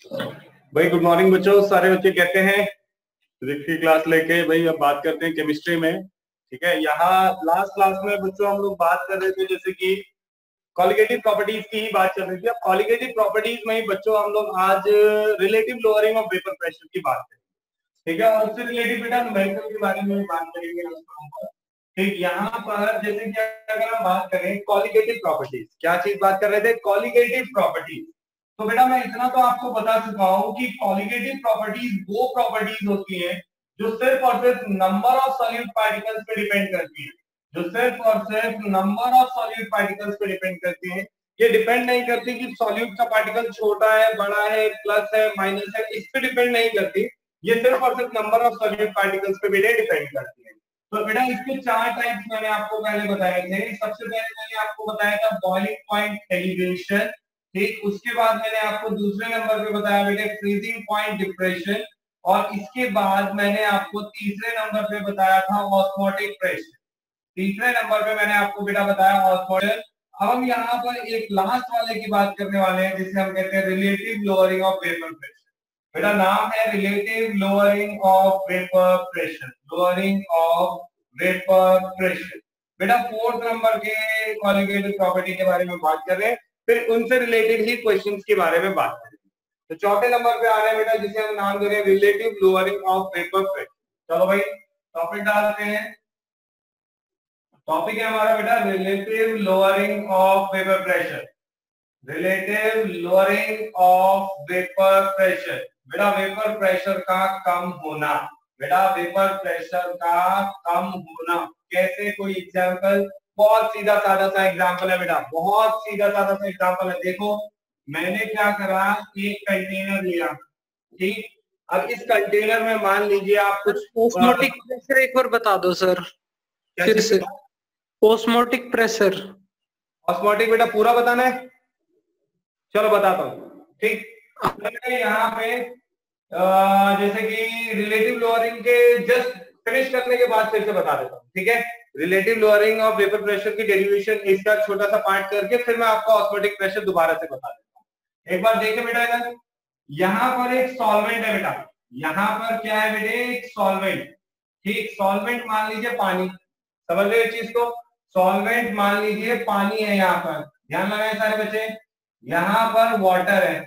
भाई good morning बच्चों। सारे बच्चे कहते हैं फिजिक्स की क्लास लेके भाई अब बात करते हैं केमिस्ट्री में। ठीक है, यहाँ लास्ट क्लास में बच्चों हम लोग बात कर रहे थे जैसे कि कॉलिगेटिव प्रॉपर्टीज की ही बात चल रही थी। अब कॉलिगेटिव प्रॉपर्टीज में ही बच्चों हम लोग आज relative lowering of vapour pressure की बात करेंगे। ठीक है, और उससे रिलेटेड बेटा न्यूमेरिकल के बारे में बात करेंगे। ठीक, यहाँ पर जैसे कि अगर हम बात करें कॉलिगेटिव प्रॉपर्टीज, क्या चीज बात कर रहे थे? Colligative properties. तो बेटा मैं इतना तो आपको बता चुका हूं कि कॉलिगेटिव प्रॉपर्टीज वो प्रॉपर्टीज होती हैं जो सिर्फ और सिर्फ नंबर ऑफ सॉल्यूट पार्टिकल्स पे डिपेंड करती है, जो सिर्फ और सिर्फ नंबर ऑफ सॉल्यूट पार्टिकल्स पे डिपेंड करती है। ये डिपेंड नहीं करती कि सॉल्यूट का पार्टिकल छोटा है, बड़ा है, प्लस है, माइनस है, इस पे डिपेंड नहीं करती। ये सिर्फ और सिर्फ नंबर ऑफ सॉल्यूट पार्टिकल्स पे बेटा डिपेंड करती है। तो बेटा इसके चार टाइप्स मैंने आपको पहले बताए थे। सबसे पहले मैंने आपको बताया था बॉइलिंग पॉइंट एलिवेशन। ठीक, उसके बाद मैंने आपको दूसरे नंबर पे बताया बेटे फ्रीजिंग पॉइंट डिप्रेशन, और इसके बाद मैंने आपको तीसरे नंबर पे बताया था ऑस्मोटिक प्रेशर। तीसरे नंबर पे मैंने आपको बेटा बताया ऑस्मोटिक। अब हम यहाँ पर एक लास्ट वाले की बात करने वाले हैं जिसे हम कहते हैं relative lowering of vapour pressure. बेटा नाम है relative lowering of vapour pressure, lowering of vapour pressure. बेटा फोर्थ नंबर के कॉलिगेटिव प्रॉपर्टी के बारे में बात कर रहे हैं, फिर उनसे रिलेटेड ही क्वेश्चंस के बारे में बात करेंगे। तो चौथे नंबर पे आ रहे हैं बेटा जिसे हम नाम दे रहे हैं relative lowering of vapour pressure. चलो भाई टॉपिक डालते हैं। टॉपिक है हमारा बेटा relative lowering of vapour pressure, relative lowering of vapour pressure. बेटा वेपर प्रेशर का कम होना, बेटा वेपर प्रेशर का कम होना कैसे? कोई एग्जांपल? बहुत सीधा साधा सा एग्जांपल है बेटा, बहुत सीधा साधा सा एग्जांपल है। देखो मैंने क्या करा, एक कंटेनर लिया। ठीक, अब इस कंटेनर में मान लीजिए आप कुछ ऑस्मोटिक प्रेशर एक बार बता दो सर फिर से। ऑस्मोटिक प्रेशर, ऑस्मोटिक बेटा पूरा बताना है? चलो बताता हूँ। ठीक, यहाँ पे जैसे कि रिलेटिव लोअरिंग के जस्ट फिनिश करने के बाद फिर से बता देता हूँ। ठीक है, relative lowering of vapour pressure की डेरिवेशन इसका छोटा सा पार्ट करके फिर मैं आपको ऑस्मोटिक प्रेशर दोबारा से बता देता हूँ। एक बार देखें बेटा, इधर यहाँ पर एक सॉल्वेंट है बेटा, यहाँ पर क्या है बेटे? एक सॉल्वेंट। ठीक, सॉल्वेंट मान लीजिए पानी, समझ रहे हो चीज को? सॉल्वेंट मान लीजिए पानी है, यहाँ पर ध्यान लगाए सारे बच्चे, यहाँ पर वाटर है।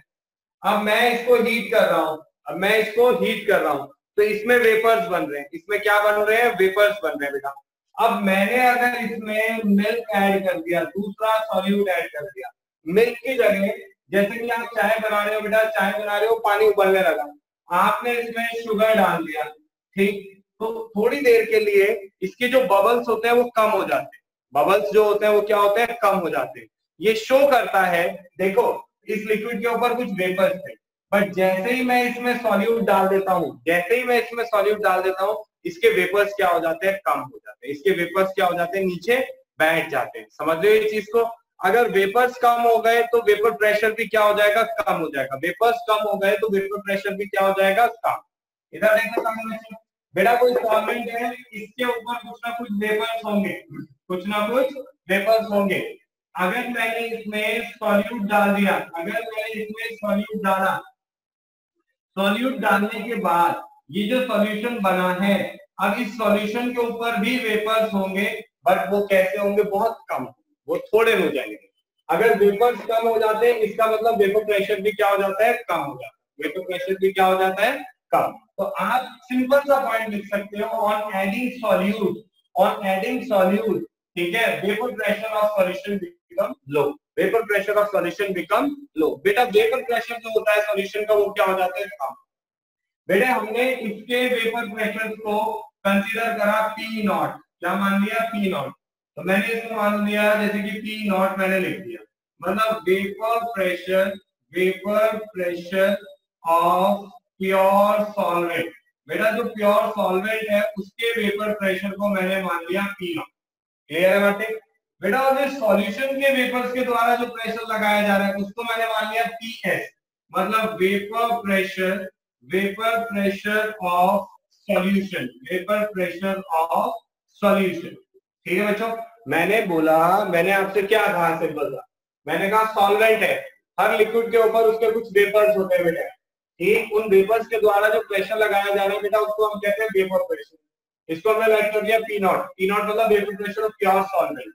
अब मैं इसको हीट कर रहा हूं, अब मैं इसको हीट कर रहा हूं तो इसमें वेपर्स बन रहे हैं। इसमें क्या बन रहे हैं? वेपर्स बन रहे हैं बेटा। अब मैंने अगर इसमें मिल्क ऐड कर दिया, दूसरा सॉल्यूट ऐड कर दिया, मिल्क की जगह जैसे कि आप चाय बना रहे हो बेटा, चाय बना रहे हो, पानी उबलने लगा, आपने इसमें शुगर डाल दिया। ठीक, तो थोड़ी देर के लिए इसके जो बबल्स होते हैं वो कम हो जाते हैं। बबल्स जो होते हैं वो क्या होते हैं? कम हो जाते हैं। ये शो करता है, देखो इस लिक्विड के ऊपर कुछ वेपर्स थे, बट जैसे ही मैं इसमें सॉल्यूट डाल देता हूं, जैसे ही मैं इसमें सॉल्यूट डाल देता हूं, इसके वेपर्स क्या हो जाते हैं? कम हो जाते हैं। इसके वेपर्स क्या हो जाते हैं? नीचे बैठ जाते हैं। समझ रहे हो ये चीज को? अगर वेपर्स कम हो गए तो वेपर प्रेशर भी क्या हो जाएगा? कम हो जाएगा। वेपर्स कम हो गए तो वेपर प्रेशर भी क्या हो जाएगा? कम। इधर देखो बेटा, कोई सॉल्वेंट है, इसके ऊपर कुछ ना कुछ वेपर्स होंगे, कुछ ना कुछ वेपर्स होंगे। अगर मैंने इसमें सॉल्यूट डाल दिया, अगर मैंने इसमें सॉल्यूट डाला, सॉल्यूट डालने के बाद ये जो सॉल्यूशन बना है, अब इस सॉल्यूशन के ऊपर भी वेपर्स होंगे, बट वो कैसे होंगे? बहुत कम, वो थोड़े हो जाएंगे। अगर वेपर्स कम हो जाते हैं इसका मतलब वेपर प्रेशर भी क्या हो जाता है? कम हो जाता है। वेपर प्रेशर भी क्या हो जाता है? कम। तो आप सिंपल सा पॉइंट लिख सकते हो, on adding solute, on adding solute, ठीक है, vapour pressure of solution become low, vapour pressure of solution become low. बेटा वेपर प्रेशर जो होता है सॉल्यूशन का वो क्या हो जाता है? कम। बेटे हमने इसके वेपर प्रेशर को कंसीडर करा पी नॉट, क्या मान लिया? P not. तो मैंने इसको मान लिया जैसे कि पी नॉट मैंने लिख दिया, मतलब vapour pressure of pure solvent. बेटा जो प्योर सॉल्वेंट है उसके वेपर प्रेशर को मैंने मान लिया पी नॉट। क्लियर है बातें? बेटा और सॉल्यूशन के वेपर्स के द्वारा जो प्रेशर लगाया जा रहा है उसको मैंने मान लिया पी एस, मतलब vapour pressure of solution, vapour pressure of solution. ठीक है बच्चों, मैंने बोला, मैंने आपसे क्या कहा? सिंपल सा मैंने कहा सॉल्वेंट है, हर लिक्विड के ऊपर उसके कुछ वेपर्स होते हैं बेटा, ठीक, उन वेपर्स के द्वारा जो प्रेशर लगाया जा रहा है बेटा उसको हम कहते हैं वेपर प्रेशर। इसको हमने राइट कर दिया पी नॉट। पी नॉट मतलब vapour pressure of pure solvent.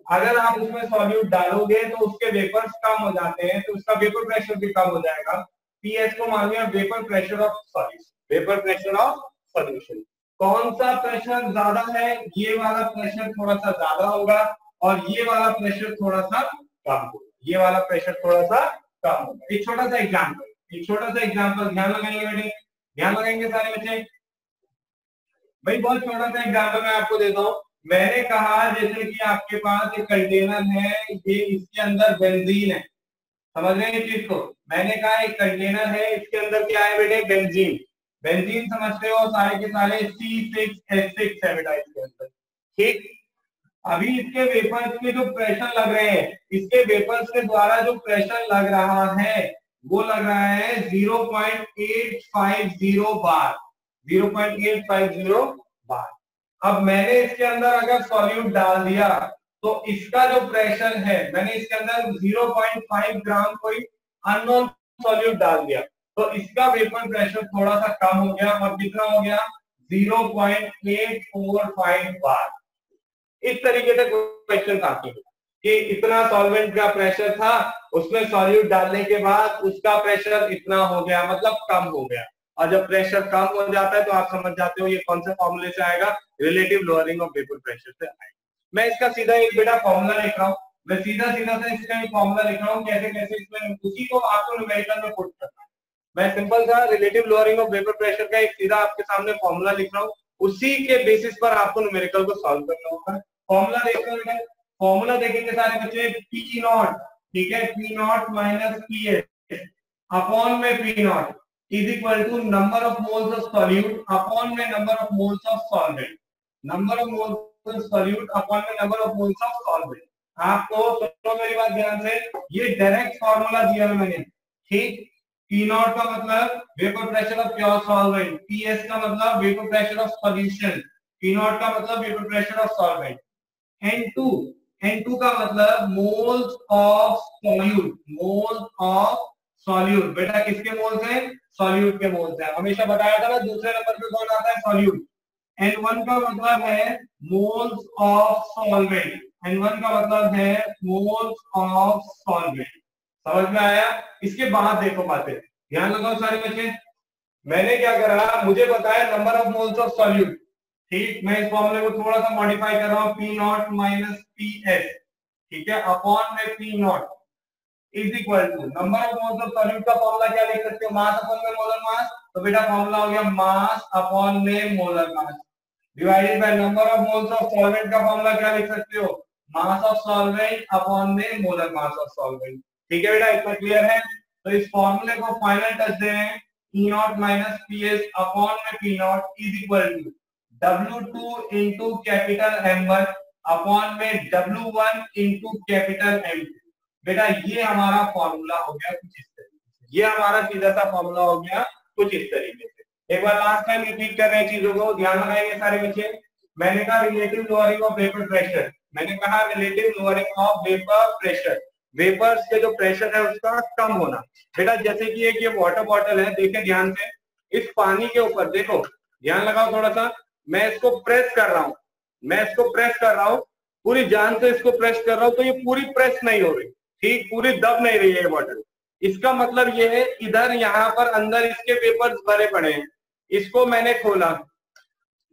अगर आप उसमें सॉल्यूट डालोगे तो उसके वेपर्स कम हो जाते हैं, तो उसका वेपर प्रेशर भी कम हो जाएगा। पीएच को मान लिया vapour pressure of solution. Vapour pressure of solution. कौन सा प्रेशर ज्यादा है? ये वाला प्रेशर थोड़ा सा ज्यादा होगा और ये वाला प्रेशर थोड़ा सा कम होगा। ये वाला प्रेशर थोड़ा सा कम होगा। एक छोटा सा एग्जाम्पल, ध्यान लगाएंगे बेटे, ध्यान लगाएंगे सारे बच्चे। भाई बहुत छोटा सा एग्जाम्पल मैं आपको देता हूँ। मैंने कहा जैसे कि आपके पास एक कंटेनर है, ये इसके अंदर बेंजीन है। समझ रहे हैं इस चीज को? मैंने कहा एक कंटेनर है, इसके अंदर क्या है बेटे? बेंजीन। बेंजीन समझते हो सारे के सारे C6H6 है बेटा इसके अंदर। ठीक, अभी इसके वेपर्स के जो प्रेशर लग रहे हैं, इसके वेपर्स के द्वारा जो प्रेशर लग रहा है वो लग रहा है 0.850 बार। 0.850 बार। अब मैंने इसके अंदर अगर सॉल्यूट डाल दिया तो इसका जो प्रेशर है, मैंने इसके अंदर 0.5 ग्राम कोई अननोन सॉल्यूट डाल दिया तो इसका वेपर प्रेशर थोड़ा सा कम हो गया और कितना हो गया? 0.845 बार। इस तरीके से क्वेश्चन आते हैं कि इतना सॉल्वेंट का प्रेशर था, उसमें सॉल्यूट डालने के बाद उसका प्रेशर इतना हो गया, मतलब कम हो गया। और जब प्रेशर कम हो जाता है तो आप समझ जाते हो ये कौन सा फॉर्मूले से आएगा? Relative lowering of vapour pressure से आएगा। मैं इसका सीधा एक बेटा फॉर्मूला लिख रहा हूँ। मैं सीधा सीधा से इसका एक फॉर्मूला लिख रहा हूँ, कैसे कैसे इसमें उसी को आपको न्यूमेरिकल में पुट करना है। मैं सिंपल सा relative lowering of vapour pressure का एक सीधा आपके सामने फॉर्मूला लिख रहा हूँ, उसी के बेसिस पर आपको न्यूमेरिकल को सॉल्व करना होगा। फॉर्मूला देखकर फॉर्मूला देखेंगे सारे बच्चे, पी नॉट, ठीक है, P naught minus P H upon में P naught is equal to number of moles of solute upon में number of moles of solvent. Number of moles of solute upon में number of moles of solvent. आपको सुनो मेरी बात ध्यान से, ये डायरेक्ट फॉर्मूला दिया है मैंने। ठीक, पी नॉट का मतलब vapour pressure of pure solvent, P S का मतलब vapour pressure of solution, P not का मतलब vapour pressure of solvent, N2 का मतलब moles of solute, moles of solute. बेटा किसके मोल्स हैं? सॉल्यूट के मोल्स हैं। हमेशा बताया था ना दूसरे नंबर पे कौन आता है? सॉल्यूट। N1 का मतलब है मोल्स ऑफ सॉल्वेंट, N1 का मतलब है मोल्स ऑफ सॉल्वेंट। समझ में आया? इसके बाद देखो बातें, ध्यान लगाओ सारे बच्चे। मैंने क्या करा, मुझे बताया number of moles of solute. ठीक, मैं इस फॉर्मूले को थोड़ा सा मॉडिफाई कर रहा हूं, P naught minus P S, ठीक है, अपॉन में P naught is equal to number of moles of solute का फॉर्मूला क्या लिख सकते हो? मास अपॉन में मोलर मास। तो बेटा फॉर्मूला हो गया मास अपॉन में molar mass divided by number of moles of solvent का फॉर्मूला क्या लिख सकते हो? मास ऑफ सॉल्वेंट अपॉन में मोलर मास ऑफ सॉल्वेंट। ठीक है बेटा, इतना क्लियर है? तो इस फॉर्मूले को फाइनल टच दे रहे हैं, P naught minus P S upon में P naught is equal to W2 into capital M1 upon में W1 इंटू कैपिटल M2। बेटा ये हमारा फॉर्मूला हो गया कुछ इस तरीके से, ये हमारा सीधा सा फॉर्मूला हो गया कुछ इस तरीके से। एक बार लास्ट टाइम रिपीट कर रहे हैं चीजों को, ध्यान लगाएंगे सारे बच्चे। मैंने कहा relative lowering of vapour pressure, मैंने कहा relative lowering of vapour pressure, vapours के जो प्रेशर है उसका कम होना। बेटा जैसे कि एक ये वाटर बॉटल है, देखें ध्यान से, इस पानी के ऊपर देखो, ध्यान लगाओ थोड़ा सा, मैं इसको प्रेस कर रहा हूं, पूरी जान से इसको प्रेस कर रहा हूं, तो ये पूरी प्रेस नहीं हो रही, ठीक, पूरी दब नहीं रही है ये बॉटल। इसका मतलब ये है इधर यहाँ पर अंदर इसके वेपर्स भरे पड़े हैं, इसको मैंने खोला,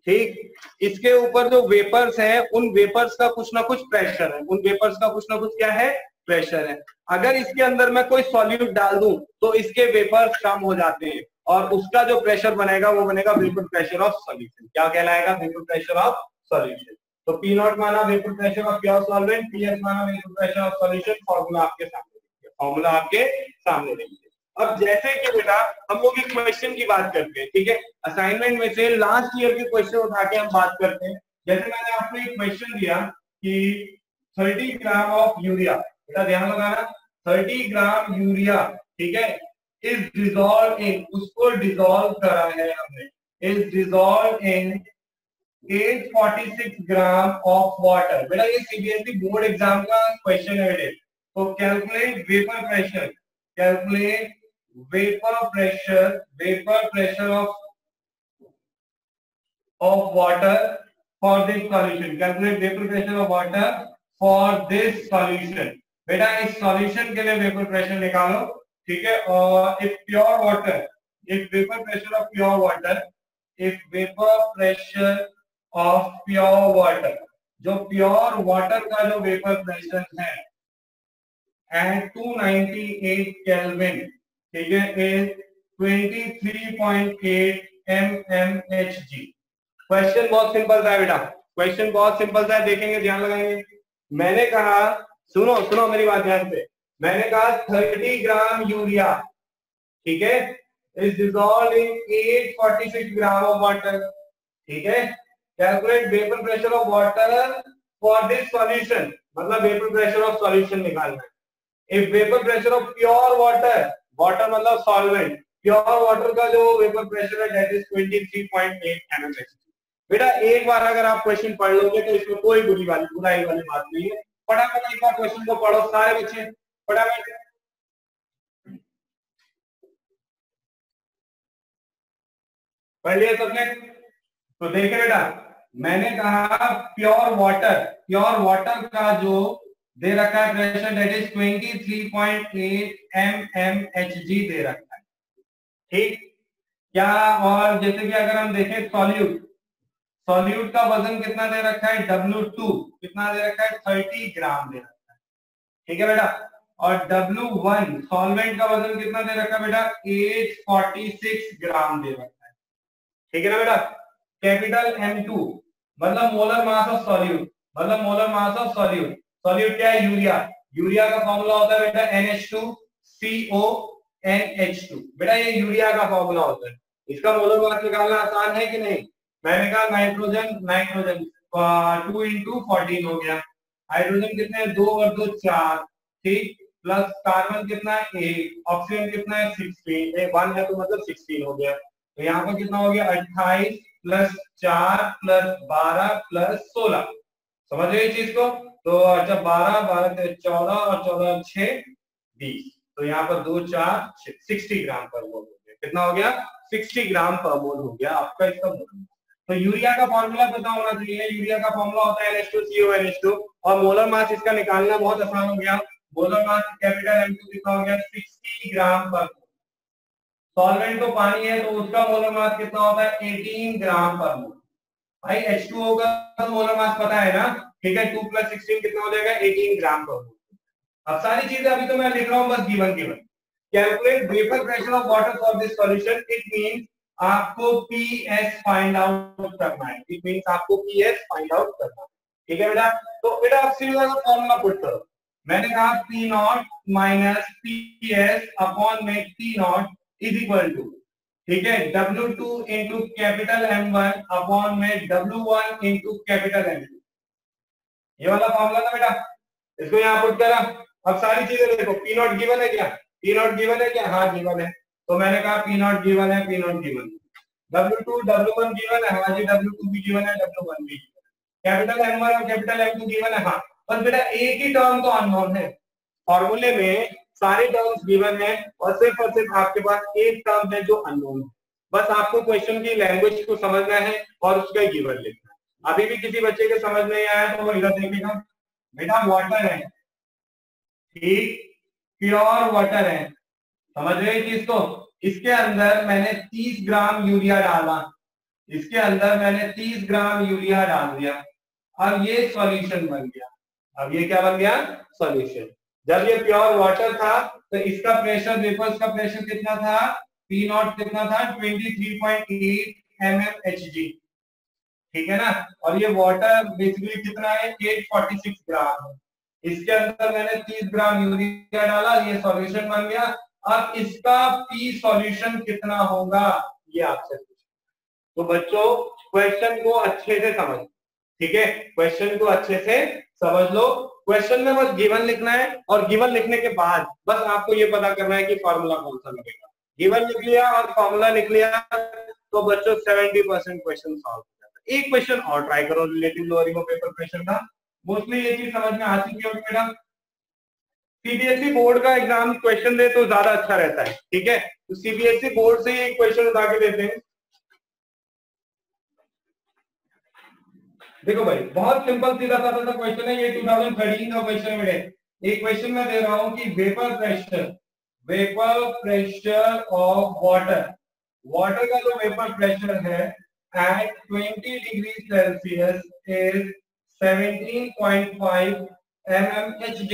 ठीक, इसके ऊपर जो वेपर्स हैं उन वेपर्स का कुछ ना कुछ प्रेशर है, उन वेपर्स का कुछ ना कुछ क्या है? प्रेशर है। अगर इसके अंदर मैं कोई सॉल्यूट डाल दूं तो इसके वेपर्स कम हो जाते हैं और उसका जो प्रेशर बनेगा वो बनेगा वेपर प्रेशर ऑफ सॉल्यूशन। क्या कहलाएगा? Vapour pressure of solution. तो पी नॉट माना vapour pressure of pure solvent, P S माना vapour pressure of solution. Formula आपके सामने देखिए, अब जैसे कि बेटा हम लोग एक क्वेश्चन की बात करते हैं, ठीक है, असाइनमेंट में से लास्ट ईयर के क्वेश्चन उठा के हम बात करते हैं। जैसे मैंने आपको एक क्वेश्चन दिया कि 30 ग्राम ऑफ यूरिया, बेटा ध्यान लगाना, 30 ग्राम यूरिया, ठीक है, इज डिसॉल्व इन, उसको डिसॉल्व करा है हमने, is dissolve in 846 gram of water. बेटा ये सीबीएसई बोर्ड एग्जाम का क्वेश्चन है बेटे। तो calculate vapour pressure, calculate vapor pressure of water for this solution. Calculate vapor pressure of water for this solution. बेटा इस सॉल्यूशन के लिए वेपर प्रेशर निकालो, ठीक है। और if vapor pressure of pure water, जो प्योर वाटर का जो वेपर प्रेशर है एट 298 केल्विन, ठीक है, इज 23.8 mmHg। क्वेश्चन बहुत सिंपल था बेटा, क्वेश्चन बहुत सिंपल था, देखेंगे, ध्यान लगाएंगे। मैंने कहा, सुनो मेरी बात ध्यान से, मैंने कहा 30 ग्राम यूरिया, ठीक है, is dissolved in 846 gram of water, ठीक है। Calculate vapour pressure of water for this solution, मतलब वेपर प्रेशर ऑफ सॉल्यूशन निकालना है। If vapour pressure of pure water, water मतलब सॉल्वेंट, प्योर वाटर का जो वेपर प्रेशर है दैट इज 23.8 mmHg। बेटा एक बार अगर आप क्वेश्चन पढ़ लोगे तो इसमें कोई बुराई वाली बात नहीं है। फटाफट एक बार क्वेश्चन को पढ़ो सारे बच्चे, फटाफट। पढ़ लिया सबने? तो देखिए बेटा, मैंने कहा प्योर वाटर का जो दे रखा है प्रेशर दैट इज 23.8 mmHg दे रखा है, ठीक क्या। और जैसे कि अगर हम देखें सॉल्यूट का वजन कितना दे रखा है, W2 कितना दे रखा है, 30 ग्राम दे रखा है, ठीक है बेटा। और W1 सॉल्वेंट का वजन कितना दे रखा है बेटा, 846 ग्राम दे रखा है, ठीक है ना बेटा। कैपिटल M2 मतलब molar mass of solute, solute क्या है, यूरिया का फॉर्मूला होता है बेटा NH2CONH2, बेटा ये यूरिया का फॉर्मूला होता है। इसका मोलर मास निकालना आसान है कि नहीं। मैंने कहा नाइट्रोजन 2 into 14 हो गया, हाइड्रोजन कितने हैं, 2 और 2 4, ठीक, प्लस कार्बन कितना है 1, ऑक्सीजन कितना है 16, 1 है तो मतलब 16 हो गया। तो यहाँ पर कितना हो गया 28 प्लस 4 प्लस 12 प्लस 16, समझ रहे चीज को। तो अच्छा 12 से 14 और 14 6 20, तो यहाँ पर 2 4 60 ग्राम पर मोल हो गया। कितना हो गया, 60 ग्राम पर मोल हो गया आपका इसका मोल। तो यूरिया का फॉर्मूला पता होना चाहिए, यूरिया का फॉर्मूला होता है NH2CONH2, और मोलर मास इसका निकालना बहुत आसान हो गया। मोलर मास कैपिटल M2 कितना हो गया, 60 ग्राम पर। सॉल्वेंट तो पानी है तो उसका मोलर मास कितना होता है, 18 ग्राम पर मोल। भाई H2O का तो मोलर मास पता है ना, ठीक है, 2 + 16 कितना हो जाएगा, 18 ग्राम पर मोल। अब सारी चीजें अभी तो मैं लिख रहा हूँ बस given. Calculate vapour pressure of water for this solution, it means आपको PS फाइंड आउट करना है, इट मींस आपको PS फाइंड आउट करना है, ठीक है बेटा। तो बेटा आप सीधा फॉर्मूला पुट करो। मैंने कहा P0 माइनस PS अपॉन में T0 इज इक्वल टू, ठीक है, W2 into capital M1 upon में W1 इंटू कैपिटल M2। ये वाला फॉर्मूला था बेटा, इसको यहाँ पुट करा। अब सारी चीजें देखो, P0 गिवन है क्या, P0 गिवन है क्या, हाँ गिवन है। तो मैंने कहा P0 गिवन है, P0 गिवन है। W2 W1 गिवन है, हाँ जी W2 भी गिवन है, W1 भी गिवन है। कैपिटल M1 और कैपिटल M2 गिवन है, हाँ। बस बेटा एक ही टर्म तो अननोन है, फॉर्मूले में सारे टर्म्स गिवन है और सिर्फ आपके पास एक टर्म है जो अननोन है। बस आपको क्वेश्चन की लैंग्वेज को समझना है और उसका गिवन लिखना है। अभी भी किसी बच्चे के समझ नहीं आया तो वो इधर देखेगा, बेटा वाटर है, ठीक, प्योर वाटर है, समझ रहे चीज को। इसके अंदर मैंने 30 ग्राम यूरिया डाला, इसके अंदर मैंने 30 ग्राम यूरिया डाल दिया, अब ये सॉल्यूशन बन गया। अब ये क्या बन गया, सॉल्यूशन। जब ये प्योर वाटर था तो इसका प्रेशर, वेपर्स का प्रेशर कितना था, P0 कितना था, 23.8 mmHg, ठीक है ना। और ये वाटर बेसिकली कितना है, 846 ग्राम है। इसके अंदर मैंने 30 ग्राम यूरिया डाला, ये सॉल्यूशन बन गया। अब इसका P सॉल्यूशन कितना होगा ये आपसे पूछा। तो बच्चों क्वेश्चन को अच्छे से समझ, ठीक है, क्वेश्चन को अच्छे से समझ लो। क्वेश्चन में बस गिवन लिखना है और गिवन लिखने के बाद बस आपको ये पता करना है कि फॉर्मूला कौन सा लगेगा। गिवन लिख लिया और फॉर्मूला लिख लिया तो बच्चों 70% क्वेश्चन सॉल्व हो जाता है। एक क्वेश्चन और ट्राई करो relative lowering of vapour pressure का, मोस्टली ये चीज समझ में आ चुकी होगी बेटा। सीबीएसई बोर्ड का एग्जाम क्वेश्चन दे तो ज्यादा अच्छा रहता है, ठीक है। तो सीबीएसई बोर्ड से ही क्वेश्चन उठा के देते हैं। देखो भाई बहुत सिंपल सीधा साधा सा क्वेश्चन है ये, 2013 का क्वेश्चन है मेरे। एक क्वेश्चन मैं दे रहा हूं कि vapour pressure of water, water का जो वेपर प्रेशर है at 20 degree Celsius is 17.5 mmHg।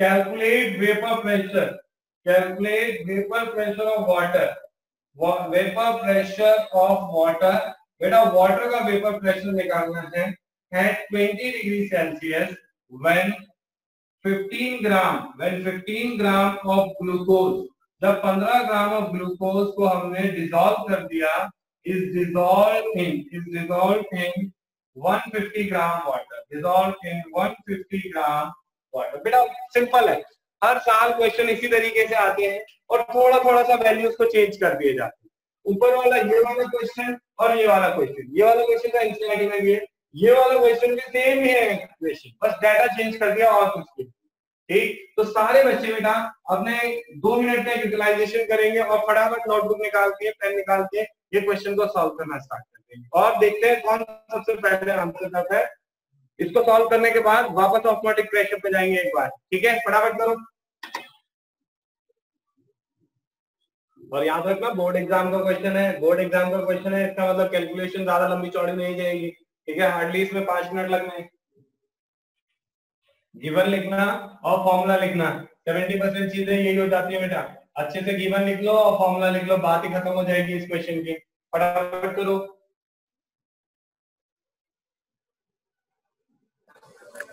Calculate vapour pressure of water, vapour pressure of water. बेटा वाटर का वेपर प्रेशर निकालना है at 20 degree Celsius when 15 gram of glucose, जब 15 gram of glucose को हमने डिसॉल्व कर दिया, is dissolve in 150 gram water, dissolve in 150 gram water. बेटा सिंपल है, हर साल क्वेश्चन इसी तरीके से आते हैं और थोड़ा थोड़ा सा वैल्यूज को चेंज कर दिए जाते हैं। ऊपर वाला ये वाला क्वेश्चन और ये वाला क्वेश्चन, ये वाला क्वेश्चन का एनसीईआरटी में भी है, ये वाला क्वेश्चन भी सेम ही है क्वेश्चन, बस डाटा चेंज कर दिया और कुछ नहीं, ठीक। तो सारे बच्चे बेटा अपने 2 मिनट में यूटिलाइजेशन करेंगे और फटाफट नोटबुक निकाल के पेन निकाल के ये क्वेश्चन को सॉल्व करना स्टार्ट करते हैं और देखते हैं कौन सबसे पहले आंसर करता है। इसको सॉल्व करने के बाद वापस ऑस्मोटिक प्रेशर पे जाएंगे एक बार, ठीक है। फटाफट करो और याद रखना बोर्ड एग्जाम का क्वेश्चन है, बोर्ड एग्जाम का क्वेश्चन है, इसका मतलब कैलकुलेशन ज्यादा लंबी चौड़ी नहीं जाएगी, ठीक है। हार्डली इसमें 5 मिनट लगने। गिवन लिखना और फॉर्मूला लिखना, 70% चीजें यही हो जाती है बेटा। अच्छे से गिवन लिख लो और फॉर्मूला लिख लो, बात ही खत्म हो जाएगी इस क्वेश्चन की। फटाफट करो।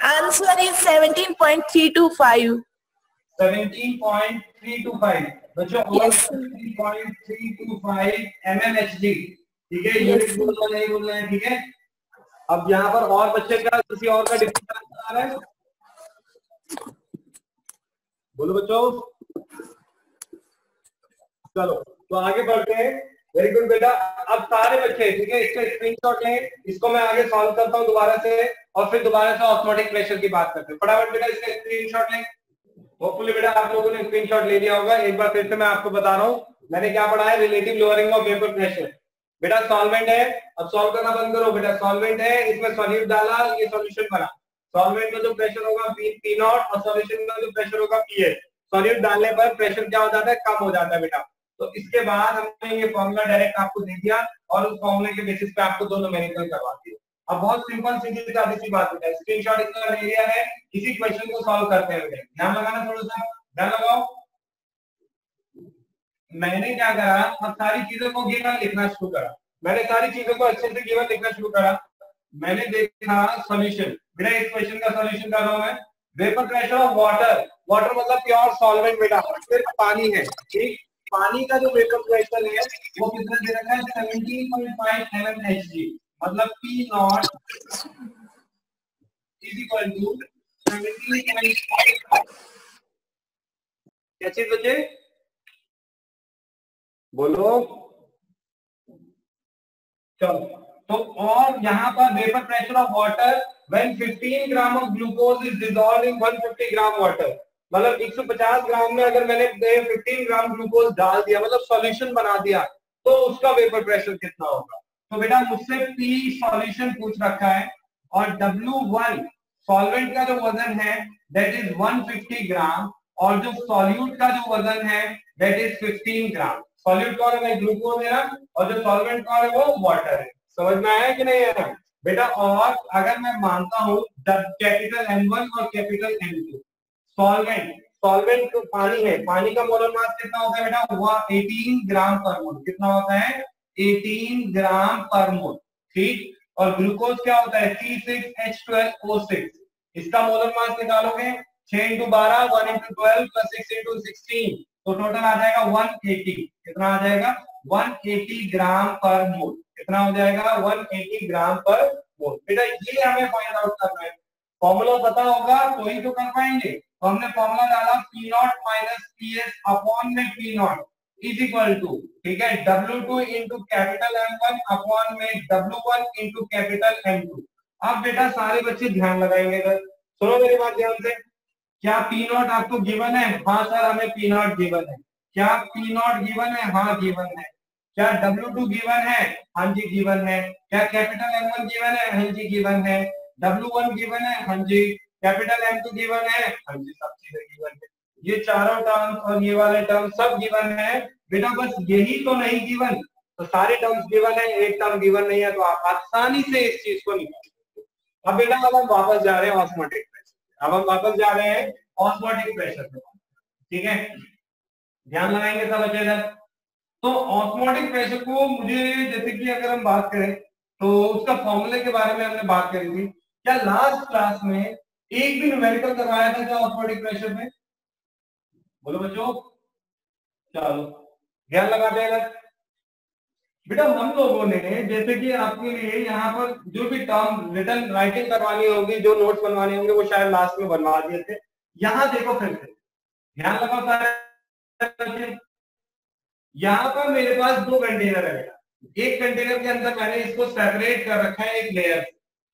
Answer is 17.325। 17.325 बच्चों, और 17.325 mmHg, ठीक है। यूनिट बोलना नहीं बोलना है, ठीक है। अब यहाँ पर और बच्चे का किसी और का डिफरेंस आ रहा है, बोलो बच्चों। चलो तो आगे बढ़ते हैं। वेरी गुड बेटा। अब सारे बच्चे, ठीक है, इसका स्क्रीनशॉट लें, इसको मैं आगे सॉल्व करता हूँ दोबारा से और फिर दोबारा से ऑस्मोटिक प्रेशर की बात करते हैं। फटाफट बेटा इसका स्क्रीनशॉट लें। होपफुली बेटा आप लोगों ने स्क्रीनशॉट ले लिया होगा। एक बार फिर से मैं आपको बता रहा हूँ मैंने क्या पढ़ा है, relative lowering of vapour pressure. बेटा सॉल्वेंट है, अब सॉल्व करना बंद करो बेटा। सॉल्वेंट है, इसमें सॉल्यूट डाला, ये सॉल्यूशन बना। सॉल्वेंट का जो प्रेशर होगा P0 और सॉल्यूशन का जो प्रेशर होगा PS। सॉल्यूट डालने पर प्रेशर क्या हो जाता है, कम हो जाता है बेटा। तो इसके बाद हमने ये फॉर्मूला डायरेक्ट आपको दे दिया और उस फॉर्मूले के बेसिस पे आपको दो न्यूमेरिकल करवा दिए। अब बहुत सिंपल सीधी सादी सी बात है, स्क्रीनशॉट इसका ले लिया है, इसी क्वेश्चन को सॉल्व करते हैं। ध्यान लगाना, थोड़ा सा ध्यान लगाओ। मैंने क्या करा, अब सारी चीजों को गिवन लिखना शुरू करा। मैंने सारी चीजों को अच्छे से गिवन लिखना शुरू करा। मैंने देखा सॉल्यूशन, बेटा इस क्वेश्चन का सॉल्यूशन कर रहा हूं मैं। Vapour pressure of water, water मतलब प्योर सॉल्वेंट बेटा, सिर्फ पानी है, ठीक। पानी का जो वेपर प्रेशर है वो कितना दे रखा है, 17.5 mmHg, मतलब P0 इज इक्वल टू 17.5। क्या चीज बचे, बोलो। चलो तो और यहाँ पर vapour pressure of water when 15 gram of glucose is dissolved in 150 gram water, मतलब 150 ग्राम में अगर मैंने 15 ग्राम ग्लूकोज डाल दिया, मतलब सॉल्यूशन बना दिया, तो उसका वेपर प्रेशर कितना होगा। तो बेटा मुझसे P सॉल्यूशन पूछ रखा है और W1 सॉल्वेंट का जो वजन है दैट इज 150 ग्राम और जो सॉल्यूट का जो वजन है दैट इज 15 ग्राम। सॉल्यूट कौन है, ग्लूकोज है ना, और जो सॉल्वेंट कौन है वो वाटर है। समझ में आया कि नहीं आया बेटा। और अगर मैं मानता हूं कैपिटल M1 और कैपिटल M2, सॉल्वेंट तो पानी है, पानी का मोलर मास कितना होता है बेटा, वो 18 ग्राम पर मोल। कितना होता है, 18 ग्राम पर मोल, ठीक। और ग्लूकोज क्या होता है, C6H12O6। इसका मोलर मास निकालोगे 6 × 12 1 × 12 + 6 × 16, तो टोटल आ जाएगा 180। कितना आ जाएगा, 180 ग्राम पर मोल। कितना हो जाएगा, 180 ग्राम पर मोल। बेटा ये हमें फाइंड आउट करना है। फॉर्मूला पता होगा तो ही तो कर पाएंगे। तो हमने फॉर्मूला डाला P0 - PS अपॉन में P0 इज इक्वल टू, ठीक है, W2 × कैपिटल M1 अपॉन में W1 × कैपिटल M2। अब बेटा सारे बच्चे ध्यान लगाएंगे, सुनो मेरी बात ध्यान से। क्या पी नॉट आपको गिवन है? हाँ सर हमें पी नॉट गिवन है। क्या पी नॉट गिवन है? हाँ गिवन है। क्या W2 गिवन है? हाँ जी गिवन है। क्या कैपिटल M1 गिवन है? हाँ जी गिवन है। W1 गिवन है? हाँ जी। कैपिटल M2 गिवन है? हाँ जी, सब चीजें गिवन है। ये चारों टर्म्स और ये वाले टर्म सब गिवन है बेटा, बस यही तो नहीं गिवन। तो सारे टर्म्स गिवन है, एक टर्म गिवन नहीं है, तो आप आसानी से इस चीज को निकाल सकते हो। अब बेटा अब हम वापस जा रहे हैं ऑस्मोटिक प्रेशर। अब हम वापस जा रहे हैं ऑस्मोटिक प्रेशर पे, ठीक है, ध्यान लगाएंगे सब अच्छे से। तो ऑस्मोटिक प्रेशर को मुझे, जैसे कि अगर हम बात करें तो उसका फॉर्मूले के बारे में हमने बात करी थी। क्या लास्ट क्लास में एक भी न्यूमेरिकल करवाया था क्या ऑस्मोटिक प्रेशर में? बोलो बच्चों, चलो ध्यान लगा देगा बेटा। हम लोगों ने जैसे कि आपके लिए यहाँ पर जो भी टर्म रिटर्न राइटिंग करवानी होगी, जो नोट्स बनवाने होंगे, वो शायद लास्ट में बनवा दिए थे। यहाँ देखो फिर से ध्यान लगाओ सारे। यहाँ पर मेरे पास दो कंटेनर है। एक कंटेनर के अंदर मैंने इसको सेपरेट कर रखा है एक लेयर,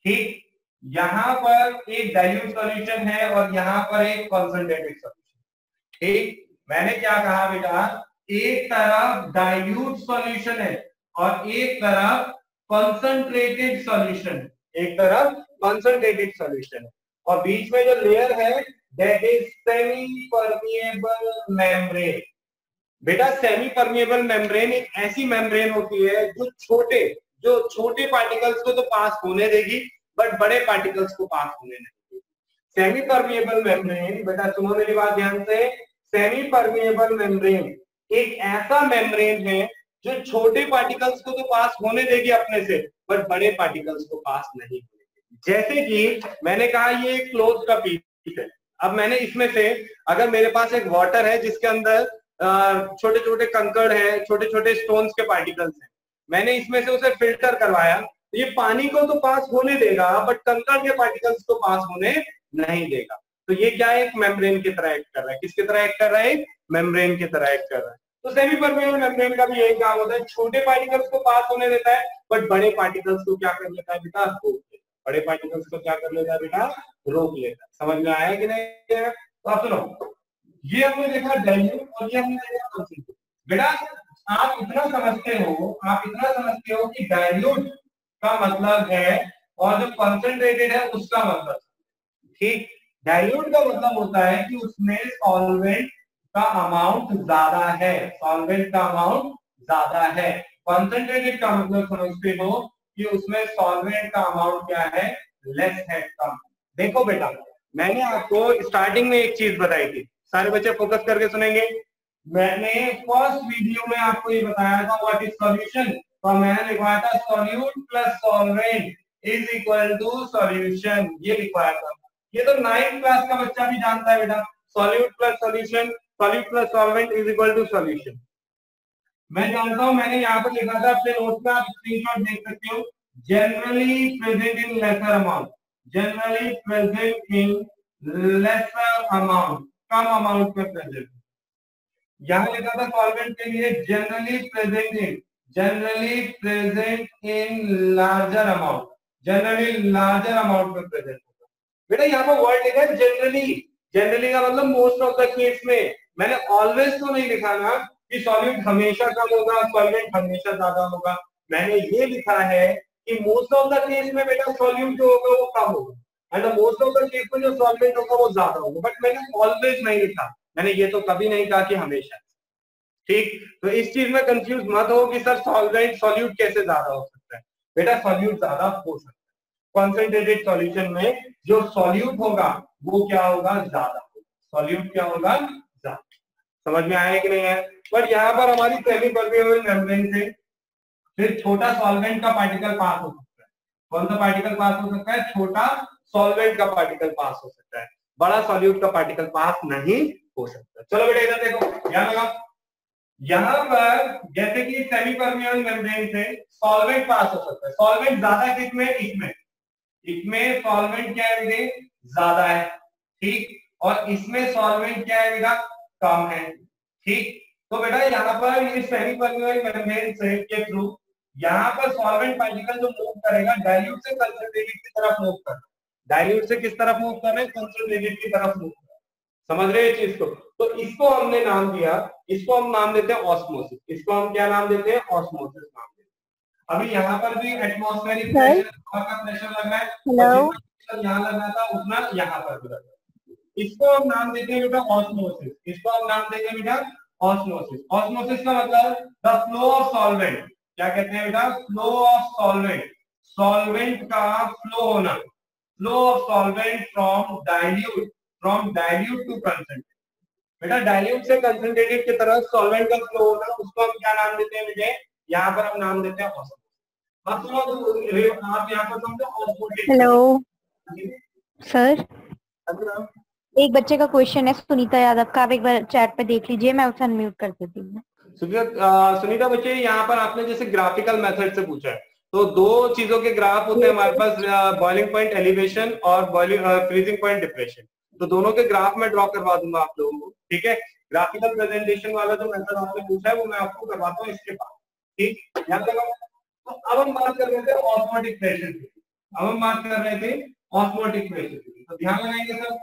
ठीक। यहाँ पर एक डाइल्यूट सॉल्यूशन है और यहाँ पर एक कंसंट्रेटेड सॉल्यूशन, ठीक। मैंने क्या कहा बेटा, एक तरफ डाइल्यूट सॉल्यूशन है और एक तरफ कंसंट्रेटेड सॉल्यूशन, एक तरफ कंसंट्रेटेड सॉल्यूशन है, और बीच में जो लेयर है that is semi permeable membrane. बेटा सेमी परमिएबल मेम्ब्रेन एक ऐसी मेम्ब्रेन होती है जो छोटे पार्टिकल्स को तो पास होने देगी बट बड़े पार्टिकल्स को पास होने नहीं देगी। सेमी परमिएबल मेम्ब्रेन, बेटा सुनो मेरी बात ध्यान से, सेमी परमिएबल मेम्ब्रेन एक ऐसा मेम्ब्रेन है जो छोटे पार्टिकल्स को तो पास होने देगी अपने से, बट बड़े पार्टिकल्स को पास नहीं होने देगी। जैसे कि मैंने कहा ये एक क्लोज का पीस है। अब मैंने इसमें से, अगर मेरे पास एक वाटर है जिसके अंदर छोटे छोटे कंकड़ है, छोटे छोटे स्टोन्स के पार्टिकल्स हैं, मैंने इसमें से उसे फिल्टर करवाया, तो ये पानी को तो पास होने देगा बट कंकड़ के पार्टिकल्स को पास होने नहीं देगा। तो ये क्या है, एक मेम्ब्रेन की तरह एक्ट कर रहा है। किसकी तरह एक्ट कर रहा है? मेम्ब्रेन की तरह एक्ट कर रहा है। तो सेमी परमिएबल मेम्ब्रेन का भी यही काम होता है, छोटे पार्टिकल्स को पास होने देता है बट बड़े पार्टिकल्स को क्या कर लेता है बेटा, रोक लेता है। बड़े पार्टिकल्स को क्या कर लेता है बेटा, रोक लेता है। समझ में आया कि नहीं? तो आप सुनो, ये हमने देखा डाइल्यूट और ये हमने देखा कंसंट्रेटेड। बेटा आप इतना समझते हो कि डाइल्यूट का मतलब है और जो कंसंट्रेटेड है उसका मतलब, ठीक। डाइल्यूट का मतलब होता है कि उसमें सॉल्वेंट का अमाउंट ज्यादा है, सॉल्वेंट का अमाउंट ज्यादा है। कंसंट्रेटेड का मतलब समझते हो कि उसमें सॉल्वेंट का अमाउंट क्या है, लेस है, कम। देखो बेटा मैंने आपको स्टार्टिंग में एक चीज बताई थी, सारे बच्चे फोकस करके सुनेंगे। मैंने फर्स्ट वीडियो में आपको ये बताया था व्हाट इज सॉल्यूशन, तो मैंने लिखवाया था solute plus solvent is equal to solution, ये लिखवाया था। ये तो 9th क्लास का बच्चा भी जानता है बेटा, solute plus solution, solute plus solvent is equal to solution. मैं जानता हूं, मैंने यहाँ पर लिखा था अपने नोट में, आप स्क्रीनशॉट देख सकते हो। Generally present in lesser amount, generally present in lesser amount, come amount में प्रेजेंट। यहाँ लिखा था सॉल्वेंट के लिए generally present in larger amount, generally larger amount में प्रेजेंट होगा। बेटा यहाँ पर वर्ड लिखा है जनरली, जनरली का मतलब मोस्ट ऑफ द केस में। मैंने ऑलवेज तो नहीं लिखा ना कि सॉल्यूट हमेशा कम होगा, सॉल्वेंट हमेशा ज्यादा होगा। मैंने ये लिखा है कि मोस्ट ऑफ द केस में बेटा सॉल्यूट जो होगा वो कम होगा and most of the case में जो सॉल्वेंट होगा वो ज्यादा होगा। बट मैंने ऑलवेज नहीं लिखा, मैंने ये तो कभी नहीं कहा कि हमेशा, ठीक। तो इस चीज में कंफ्यूज मत हो कि सर सॉल्वेंट सॉल्यूट कैसे ज्यादा हो सकता है। बेटा सॉल्यूट ज्यादा हो सकता है, कॉन्सेंट्रेटेड सॉल्यूशन में जो सॉल्यूट होगा वो क्या होगा, ज्यादा होगा। सॉल्यूट क्या होगा, ज्यादा। समझ में आया कि नहीं है? बट यहाँ पर हमारी सेमी परमिएबल मेम्ब्रेन से फिर छोटा सॉल्वेंट का पार्टिकल पास हो सकता है। कौन सा पार्टिकल पास हो सकता है? छोटा सॉल्वेंट का पार्टिकल पास हो सकता है, बड़ा सॉल्यूट का पार्टिकल पास नहीं हो सकता। चलो बेटा इधर देखो, ध्यान लगा। यहाँ पर जैसे कि सेमी परमिएबल मेम्ब्रेन से सॉल्वेंट पास हो सकता है। सॉल्वेंट ज्यादा किसमें? इसमें सॉल्वेंट क्या है बेटे, ज्यादा है, ठीक। और इसमें सॉल्वेंट क्या है बेटा, कम है, ठीक। तो बेटा यहाँ पर ये सेमी परमिएबल मेम्ब्रेन से के थ्रू यहाँ पर सॉल्वेंट पार्टिकल जो मूव करेगा डाइल्यूट से कंसंट्रेटेड की तरफ मूव कर, डाइल्यूट से किस तरफ मूव कर रहे हैं, कंसंट्रेटेड की तरफ मूव कर। समझ रहे हैं चीज को? तो इसको हमने नाम दिया, इसको हम नाम देते हैं ऑस्मोसिस। इसको हम क्या नाम देते हैं? ऑस्मोसिस नाम देते हैं। अभी यहाँ पर भी एटमॉस्फेरिक प्रेशर, हवा का प्रेशर लगना है, और जितना प्रेशर यहाँ लगना था उतना यहाँ पर भी लगना है। इसको हम नाम देते हैं बेटा ऑस्मोसिस। इसको हम नाम देंगे बेटा ऑस्मोसिस। ऑस्मोसिस का मतलब द फ्लो ऑफ सॉल्वेंट, क्या कहते हैं बेटा? फ्लो ऑफ सॉल्वेंट, सॉल्वेंट का फ्लो होना, flow of solvent from dilute to concentrated. बेटा डाइल्यूट से कंसंट्रेटेड की तरफ सॉल्वेंट का फ्लो होना, उसको हम क्या नाम देते हैं बेटे? यहाँ पर हम नाम देते हैं ऑस्मोसिस। अब सुनो, आप यहाँ पर समझो ऑस्मोटिक। हेलो सर, एक बच्चे का क्वेश्चन है, सुनीता यादव का, आप एक बार चैट पे देख लीजिए, मैं उसे अनम्यूट कर देती हूँ। सुनीता बच्चे, यहाँ पर आपने जैसे ग्राफिकल मेथड से पूछा है, तो दो चीजों के ग्राफ होते हैं हमारे पास, बॉइलिंग पॉइंट एलिवेशन और फ्रीजिंग पॉइंट डिप्रेशन। तो दोनों के ग्राफ में ड्रॉ करवा दूंगा आप लोगों को, ठीक है? ग्राफिकल प्रेजेंटेशन वाला जो मेथड आपने पूछा है वो मैं आपको करवाता हूँ इसके बाद, ठीक? ध्यान लगाओ। तो अब हम बात कर रहे थे ऑस्मोटिक प्रेशर की, अब हम बात कर रहे थे ऑस्मोटिक प्रेशर की। तो ध्यान लगाएंगे सर,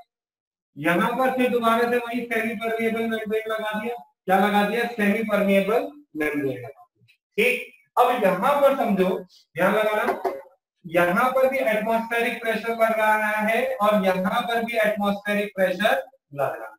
यहाँ पर फिर दोबारा से वही सेमी परमिएबल मेम्ब्रेन लगा दिया, क्या लगा दिया? सेमी परमिएबल मेम्ब्रेन लगा दिया, ठीक? अब यहाँ पर समझो, ध्यान लगाना, यहाँ पर भी एटमॉस्फेरिक प्रेशर बढ़ रहा है और यहाँ पर भी एटमॉस्फेरिक प्रेशर लग रहा है।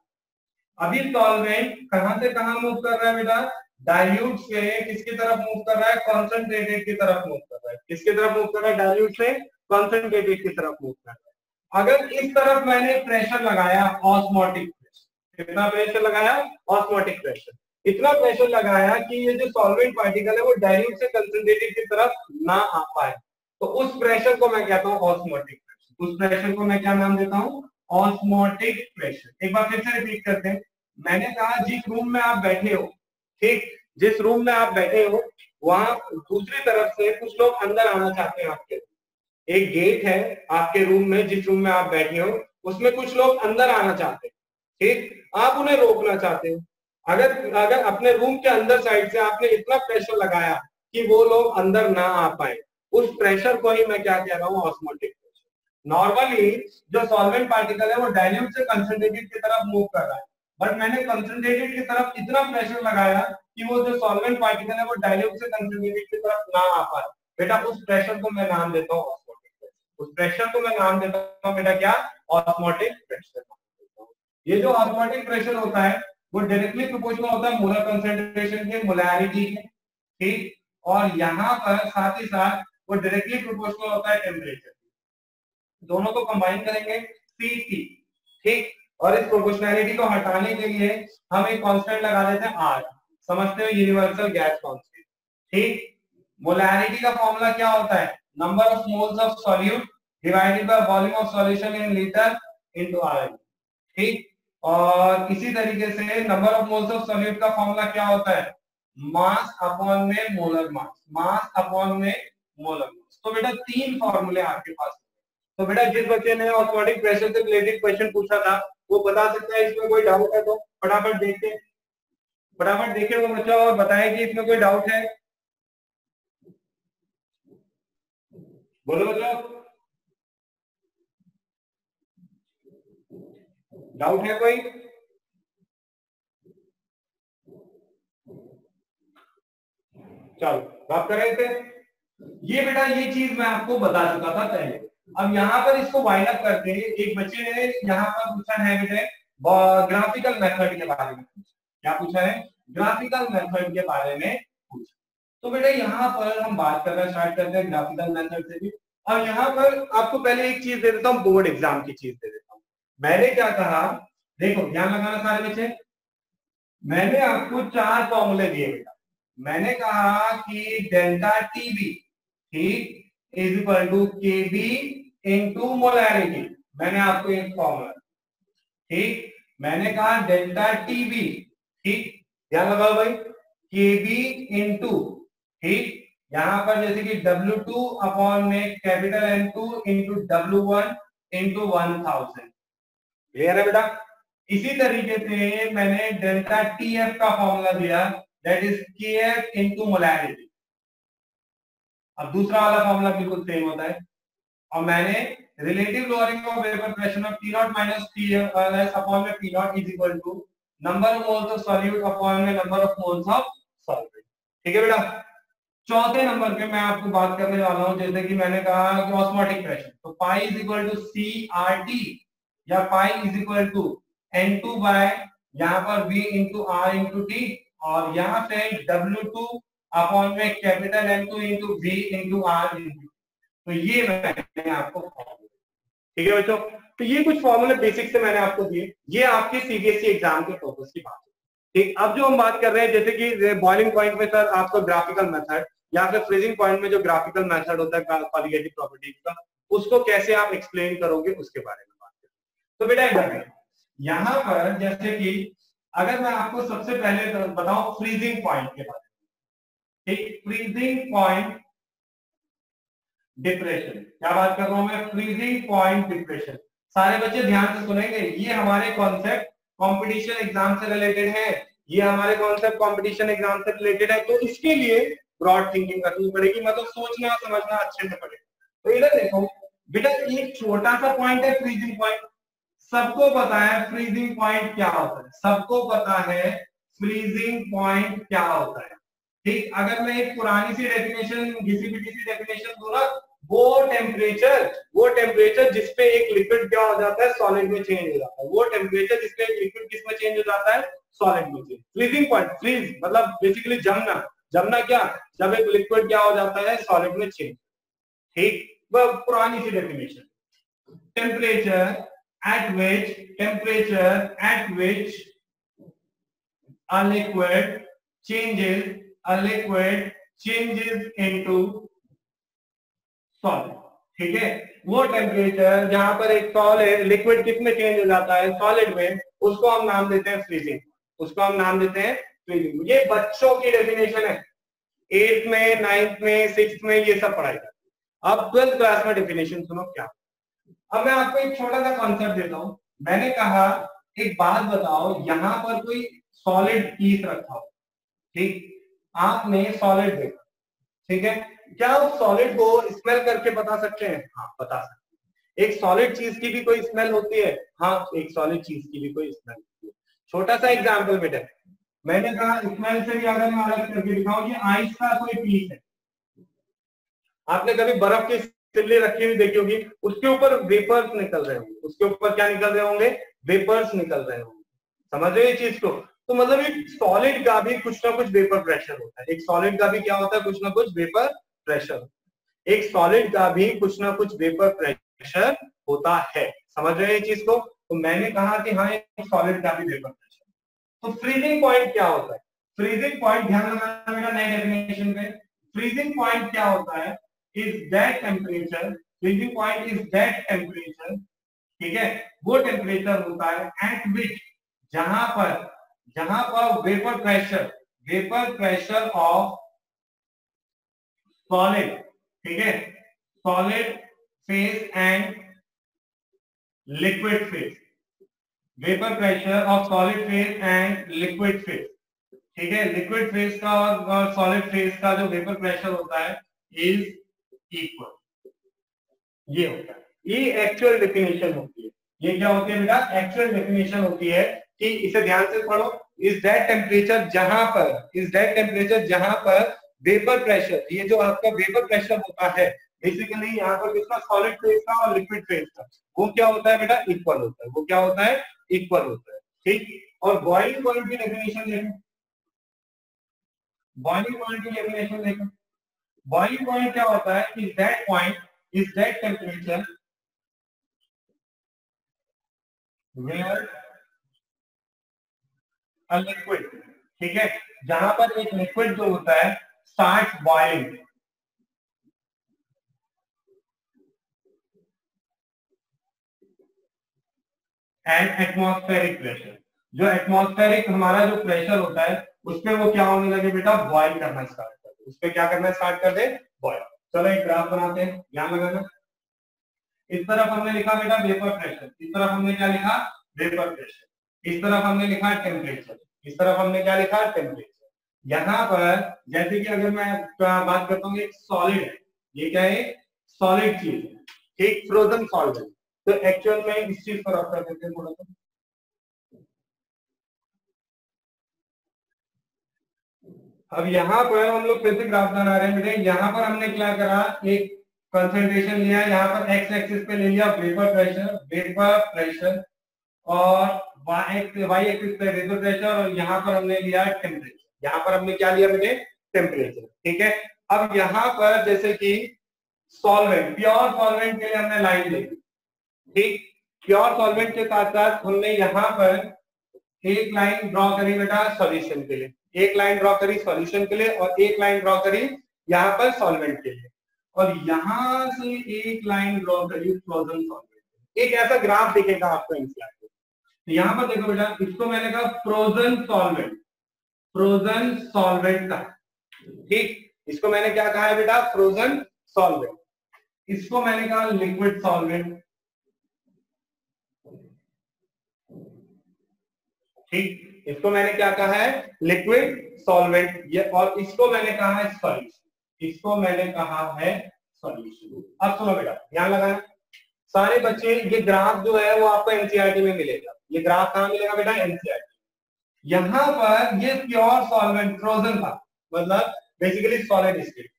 अभी सॉल्वेंट कहां से कहां मूव कर रहा है बेटा? डाइल्यूट से किसकी तरफ मूव कर रहा है? कॉन्सेंट्रेटेड की तरफ मूव कर रहा है। किसकी तरफ मूव कर रहा है? डाइल्यूट से कॉन्सेंट्रेटेड की तरफ मूव कर रहा है। अगर इस तरफ मैंने प्रेशर लगाया ऑस्मोटिक प्रेशर, कितना प्रेशर लगाया? ऑस्मोटिक प्रेशर, इतना प्रेशर लगाया कि ये जो सॉल्वेंट पार्टिकल है वो डाइल्यूट से कंसंट्रेटेड की तरफ ना आ पाए, तो उस प्रेशर को मैं कहता हूँ ऑस्मोटिक प्रेशर। उस प्रेशर को मैं क्या नाम देता हूँ? Osmotic pressure. एक बार फिर से रिपीट करते हैं। मैंने कहा जिस रूम में आप बैठे हो, ठीक, जिस रूम में आप बैठे हो वहां दूसरी तरफ से कुछ लोग अंदर आना चाहते हैं आपके। एक गेट है आपके रूम में, जिस रूम में आप बैठे हो उसमें कुछ लोग अंदर आना चाहते हैं, ठीक? आप उन्हें रोकना चाहते हो। अगर अपने रूम के अंदर साइड से आपने इतना प्रेशर लगाया कि वो लोग अंदर ना आ पाए, उस प्रेशर को ही मैं क्या कह रहा हूँ? Osmotic pressure. नॉर्मली जो सॉल्वेंट पार्टिकल है वो डाइल्यूट से कंसंट्रेटेड की तरफ मूव कर रहा है, बट मैंने कंसंट्रेटेड की तरफ इतना प्रेशर लगाया कि वो जो सॉल्वेंट पार्टिकल है वो डाइल्यूट से कंसंट्रेटेड की तरफ ना आ पाए। बेटा उस प्रेशर को मैं नाम देता हूँ ऑस्मोटिक प्रेशर। उस प्रेशर को मैं नाम देता हूँ बेटा क्या? Osmotic pressure. ये जो ऑस्मोटिक प्रेशर होता है वो डायरेक्टली प्रोपोर्शनल होता है मोलर कंसंट्रेशन के, मोलैरिटी के, ठीक? और यहाँ पर साथ ही साथ वो डायरेक्टली प्रोपोर्शनल होता है टेम्परेचर। दोनों को कंबाइन करेंगे Cp, ठीक? और इस प्रोपोर्शनैलिटी को हटाने के लिए हम एक कांस्टेंट लगा देते हैं R, समझते हो? यूनिवर्सल गैस कांस्टेंट, ठीक? मोलैरिटी का फॉर्मूला क्या होता है? Number of moles of solute divided by volume of solution in litre into R, ठीक? और इसी तरीके से number of moles of solute का फॉर्मूला क्या होता है? मास अपॉन में मोलर मास, मास अपॉन में मोलर मास। तो बेटा तीन फॉर्मूले आपके पास। तो बेटा जिस बच्चे ने ऑस्मोटिक प्रेशर से रिलेटेड क्वेश्चन पूछा था वो बता सकता है, इसमें कोई डाउट है तो फटाफट देखते, फटाफट देखे वो बच्चा और बताए कि इसमें कोई डाउट है। बोलो बच्चों, डाउट है कोई? चलो बात कर रहे थे ये बेटा, ये चीज मैं आपको बता चुका था पहले। अब यहाँ पर इसको वाइंड अप करते हैं। एक बच्चे ने यहाँ पर पूछा है बेटे ग्राफिकल मेथड के बारे में। क्या पूछा है? ग्राफिकल मेथड के बारे में पूछा। तो बेटा यहाँ पर हम बात करना स्टार्ट करते हैं ग्राफिकल मेथड से भी। और यहाँ पर आपको पहले एक चीज दे देता हूँ, बोर्ड एग्जाम की चीज दे देता हूँ। मैंने क्या कहा, देखो ध्यान लगाना सारे बच्चे, मैंने आपको 4 फॉर्मूले दिए बेटा। मैंने कहा कि डेल्टा टीबी, ठीक, is equal to KB into molarity. मैंने आपको एक फॉर्मूला, ठीक, मैंने कहा डेल्टा टीबी, ठीक, ध्यान लगाओ भाई, केबी इनटू, ठीक, यहां पर जैसे कि W2 अपॉन में capital N2 into W1 into 1000। Clear है बेटा? इसी तरीके से मैंने डेल्टा TF का फॉर्मूला दिया, that is KF into molarity. अब दूसरा वाला फॉर्मूला बिल्कुल सेम होता है। और मैंने relative lowering of vapour pressure of T naught minus T S upon में P naught is equal to number of moles of solute upon में number of moles of solvent. ठीक है बेटा। चौथे नंबर पे मैं आपको बात करने वाला हूं, जैसे कि मैंने कहा कि ऑस्मोटिक प्रेशर, तो pi is equal to CRT या pi is equal to N2 by यहाँ पर V into R into T, और यहाँ पे W2 अपॉन में capital N2 into V into R into, तो ये मैंने आपको, ठीक है बच्चों। तो ये कुछ फॉर्मूले बेसिक से मैंने आपको दिए, ये आपके सीबीएसई एग्जाम के पर्पस की बात है। ठीक, अब जो हम बात कर रहे हैं जैसे कि बॉइलिंग पॉइंट में सर आपको ग्राफिकल मेथड या फिर फ्रीजिंग पॉइंट में जो ग्राफिकल मेथड होता है कॉलिगेटिव प्रॉपर्टीज का, उसको कैसे आप एक्सप्लेन करोगे उसके बारे में बात करें। तो बेटा यहाँ पर जैसे कि अगर मैं आपको सबसे पहले बताऊं फ्रीजिंग पॉइंट के बारे में, ठीक, फ्रीजिंग पॉइंट डिप्रेशन, क्या बात कर रहा हूं मैं, फ्रीजिंग पॉइंट डिप्रेशन। सारे बच्चे ध्यान से सुनेंगे, ये हमारे कॉन्सेप्ट कंपटीशन एग्जाम से रिलेटेड है, ये हमारे कॉन्सेप्ट कंपटीशन एग्जाम से रिलेटेड है, तो इसके लिए ब्रॉड थिंकिंग करनी पड़ेगी, मतलब सोचना समझना अच्छे से पड़ेगा। तो इधर देखो बेटा, एक छोटा सा पॉइंट है फ्रीजिंग पॉइंट, सबको पता है फ्रीजिंग पॉइंट क्या होता है, सबको पता है फ्रीजिंग पॉइंट क्या होता है। ठीक, अगर मैं एक पुरानी सी डेफिनेशन घिसी-पिटी सी डेफिनेशन दूं ना, वो टेम्परेचर जिसपे एक लिक्विड क्या हो जाता है, सॉलिड में चेंज हो जाता है, वो टेम्परेचर जिसपे एक लिक्विड किसमें चेंज हो जाता है, सॉलिड में चेंज। फ्रीजिंग पॉइंट, फ्रीज मतलब बेसिकली जमना, जमना क्या, जब एक लिक्विड क्या हो जाता है, सॉलिड में चेंज। ठीक, वो पुरानी सी definition. Temperature at which a liquid changes into solid. ठीक है, वो टेम्परेचर जहां पर एक सॉलिड लिक्विड किस में चेंज हो जाता है, सॉलिड में, उसको हम नाम देते हैं फ्रीजिंग, उसको हम नाम देते हैं फ्रीजिंग। ये बच्चों की डेफिनेशन है, 8th में 9th में 6th में ये सब पढ़ाई जाती है। अब 12th क्लास में डेफिनेशन सुनो क्या। अब मैं आपको एक छोटा सा कॉन्सेप्ट देता हूं, मैंने कहा एक बात बताओ, यहां पर कोई सॉलिड पीस रखा हो, ठीक, आपने सॉलिड देखा, ठीक है, क्या उस सॉलिड को स्मेल करके बता सकते हैं? हाँ बता सकते हैं। एक सॉलिड चीज की भी कोई स्मेल होती है? हाँ, एक सॉलिड चीज की भी कोई स्मेल होती है। छोटा सा एग्जांपल बेटा, मैंने कहा स्मेल से भी अगर मैं अलग करके दिखाऊं, ये आइस का कोई पीस है, आपने कभी बर्फ की सिल्ली रखी हुई देखी होगी, उसके ऊपर वेपर्स निकल रहे होंगे, उसके ऊपर क्या निकल रहे होंगे, वेपर्स निकल रहे होंगे, समझ रहे हो ये चीज को। तो मतलब एक सॉलिड का भी कुछ ना कुछ वेपर प्रेशर होता है, एक सॉलिड का भी क्या होता है, कुछ ना कुछ वेपर प्रेशर, एक सॉलिड का भी कुछ ना कुछ वेपर प्रेशर होता है, समझ रहे हैं ये चीज को। तो मैंने कहा कि हाँ, एक सॉलिड का भी वेपर प्रेशर। तो फ्रीजिंग पॉइंट क्या होता है, फ्रीजिंग पॉइंट ध्यान लगाना बेटा नए डेफिनेशन पे, फ्रीजिंग पॉइंट क्या होता है, is that temperature, freezing point is that temperature, ठीक है, वो टेम्परेचर होता है एट विच, जहां पर वेपर प्रेशर ऑफ सॉलिड, ठीक है, solid phase and liquid phase, vapour pressure of solid phase and liquid phase, ठीक है, लिक्विड फेज का और सॉलिड फेज का जो वेपर प्रेशर होता है इज इक्वल, ये होता है, ये एक्चुअल डेफिनेशन होती है। ये क्या होती है बेटा, एक्चुअल डेफिनेशन होती है कि इसे ध्यान से पढ़ो, इज दैट टेम्परेचर जहां पर वेपर प्रेशर, ये जो आपका वेपर प्रेशर होता है बेसिकली यहाँ पर किसका, सॉलिड फेज का और लिक्विड फेज का, वो क्या होता है बेटा, इक्वल होता है, वो क्या होता है, इक्वल होता है। ठीक, और बॉइलिंग पॉइंट की डेफिनेशन देखो, बॉइलिंग पॉइंट की डेफिनेशन देखो, बॉइलिंग पॉइंट क्या होता है, is that point, is that temperature where a liquid, ठीक है, जहां पर एक लिक्विड जो होता है start boiling, and atmospheric pressure, जो एटमॉस्फेरिक हमारा जो प्रेशर होता है उस पे वो क्या होने लगे बेटा, बॉइल करना स्टार्ट कर दे, उस पे क्या करना स्टार्ट कर दे, बॉइल। चलो एक ग्राफ बनाते हैं, ध्यान लगाना, इस तरफ हमने लिखा बेटा वेपर प्रेशर, इस तरफ हमने क्या लिखा, वेपर प्रेशर, इस तरफ हमने लिखा टेम्परेचर, इस तरफ हमने क्या लिखा, टेम्परेचर। यहाँ पर जैसे कि अगर मैं बात करता हूँ, एक सॉलिड है, ये क्या है, सॉलिड चीज है, ठीक, फ्रोजन सॉल्वेंट। तो एक्चुअल में इस चीज को रख कर देते हैं थोड़ा सा। अब यहाँ पर हम लोग फिर से ग्राफ बना रहे हैं बेटे। यहाँ पर हमने क्या करा, एक कंसंट्रेशन लिया, यहाँ पर एक्स एक्सिस पे ले लिया वेपर प्रेशर और वाई एक्सिस पे वेपर प्रेशर, और यहाँ पर हमने लिया टेम्परेचर। यहाँ पर हमने क्या लिया बेटे, टेम्परेचर। ठीक है, अब यहाँ पर जैसे कि सॉल्वेंट, प्योर सॉल्वेंट के लिए हमने लाइन ली। ठीक, प्योर सॉल्वेंट के साथ साथ हमने यहाँ पर एक लाइन ड्रॉ करी बेटा सॉल्यूशन के लिए, एक लाइन ड्रॉ करी सॉल्यूशन के लिए, और एक लाइन ड्रॉ करी यहाँ पर सॉल्वेंट के लिए, और यहां से एक लाइन ड्रॉ करी फ्रोजन सॉल्वेंट। एक ऐसा ग्राफ दिखेगा आपको एनसीईआरटी में। तो यहाँ पर देखो बेटा, इसको मैंने कहा फ्रोजन सॉल्वेंट का। ठीक, इसको मैंने क्या कहा है बेटा, फ्रोजन सॉल्वेंट। इसको मैंने कहा लिक्विड सॉल्वेंट। ठीक, इसको मैंने क्या कहा है, लिक्विड सॉल्वेंट। ये, और इसको मैंने कहा है सॉल्यूशन, इसको मैंने कहा है सॉल्यूशन। अब सुनो बेटा, ध्यान लगाना सारे बच्चे, ये ग्राफ जो है वो आपको एनसीईआरटी में मिलेगा। ये ग्राफ कहाँ मिलेगा बेटा, एनसीईआरटी। यहाँ पर ये प्योर सॉल्वेंट फ्रोजन था, मतलब बेसिकली सॉलिड स्टेट।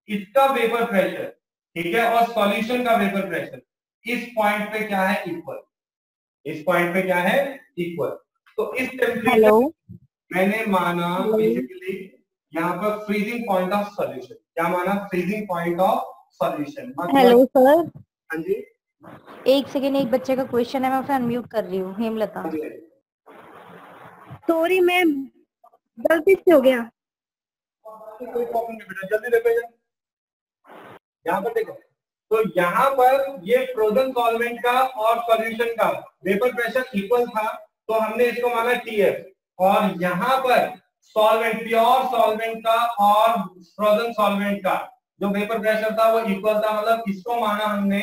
इसका वेपर प्रेशर, ठीक है, और सॉल्यूशन का वेपर प्रेशर इस पॉइंट पे क्या है, इक्वल। इस पॉइंट पे क्या है, इक्वल। तो इस टेम्परेचर मैंने माना बेसिकली यहाँ पर फ्रीजिंग पॉइंट ऑफ सॉल्यूशन। क्या माना, freezing point of solution. Hello sir. हाँ जी, एक सेकेंड, एक बच्चे का क्वेश्चन है, मैं उसे अनम्यूट कर रही हूँ। हेमलता। सॉरी मैम, गलती से हो गया। कोई प्रॉब्लम नहीं बेटा, जल्दी देखो। यहाँ पर देखो, तो यहाँ पर ये फ्रोजन सॉल्वेंट का और सॉल्यूशन का वेपर प्रेशर इक्वल था, तो हमने इसको माना टीएफ। और यहाँ पर सॉल्वेंट, प्योर सॉल्वेंट का और फ्रोजन सॉल्वेंट का जो वेपर प्रेशर था वो इक्वल था, मतलब इसको माना हमने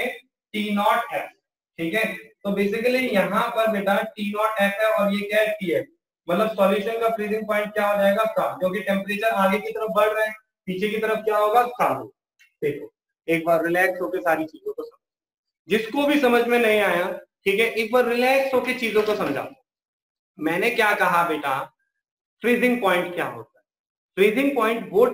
टी नॉट एफ। ठीक है, तो बेसिकली यहाँ पर बेटा टी नॉट एफ है और ये क्या है, टी एफ। मतलब सॉल्यूशन का फ्रीजिंग पॉइंट क्या हो जाएगा, कम, क्योंकि टेम्परेचर आगे की तरफ बढ़ रहा है, पीछे की तरफ क्या होगा, कम होगा। देखो, एक बार रिलैक्स होकर सारी चीजों को समझ, जिसको भी समझ में नहीं आया, ठीक है, एक बार रिलैक्स होकर चीजों को समझा। मैंने क्या कहा बेटा, फ्रीजिंग पॉइंट क्या होता है। फ्रीजिंग पॉइंट वो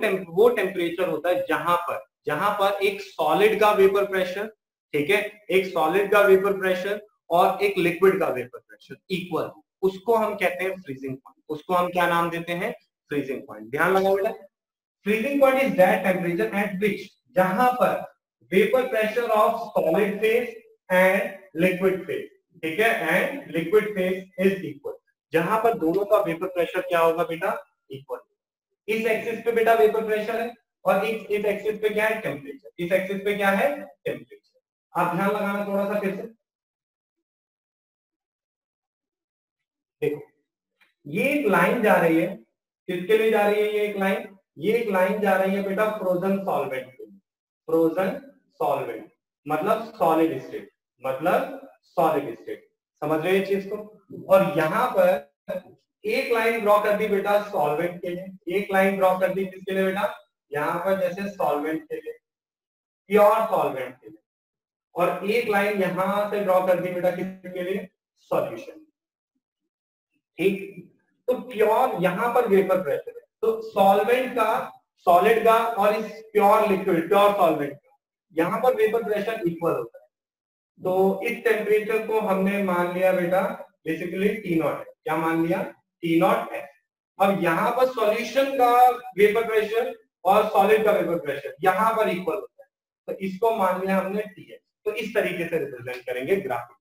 टेम्परेचर होता है जहां पर एक सॉलिड का वेपर प्रेशर, ठीक है, एक सॉलिड का वेपर प्रेशर और एक लिक्विड का वेपर प्रेशर इक्वल हो, उसको हम कहते हैं फ्रीजिंग पॉइंट। उसको हम क्या नाम देते हैं, फ्रीजिंग पॉइंट। ध्यान लगाओ बेटा, freezing point is that temperature at विच, जहां पर vapour pressure of solid phase and liquid phase, ठीक है, and liquid phase is equal, जहां पर दोनों का वेपर प्रेशर क्या होगा बेटा, इक्वल। इस एक्सिस पे बेटा वेपर प्रेशर है और इस एक्सिस पे क्या है, टेम्परेचर। इस एक्सिस पे क्या है, टेम्परेचर। आप ध्यान लगाना थोड़ा सा फिर से। देखो, ये एक लाइन जा रही है, किसके लिए जा रही है, ये एक लाइन जा रही है बेटा फ्रोजन सॉल्वेंट के लिए। फ्रोजन सॉल्वेंट मतलब सॉलिड स्टेट, समझ रहे हैं चीज को। और यहाँ पर एक लाइन ड्रॉ कर दी बेटा सॉल्वेंट के लिए, एक लाइन ड्रॉ कर दी किसके लिए बेटा, यहाँ पर जैसे सॉल्वेंट के लिए, प्योर सॉल्वेंट के लिए, और एक लाइन यहां से ड्रॉ कर दी बेटा किसके लिए, सॉल्यूशन। ठीक, तो प्योर यहाँ पर वेपर प्रेशर है, तो सॉल्वेंट का, सॉलिड का और इस प्योर लिक्विड, प्योर सॉल्वेंट का यहाँ पर वेपर प्रेशर इक्वल होता है। तो इस टेम्परेचर को हमने मान लिया बेटा बेसिकली टी नॉट है। क्या मान लिया, टी नॉट है। अब यहाँ पर सॉल्यूशन का वेपर प्रेशर और सॉलिड का वेपर प्रेशर यहाँ पर इक्वल होता है, तो इसको मान लिया हमने टी एच। तो इस तरीके से रिप्रेजेंट करेंगे ग्राफिकली।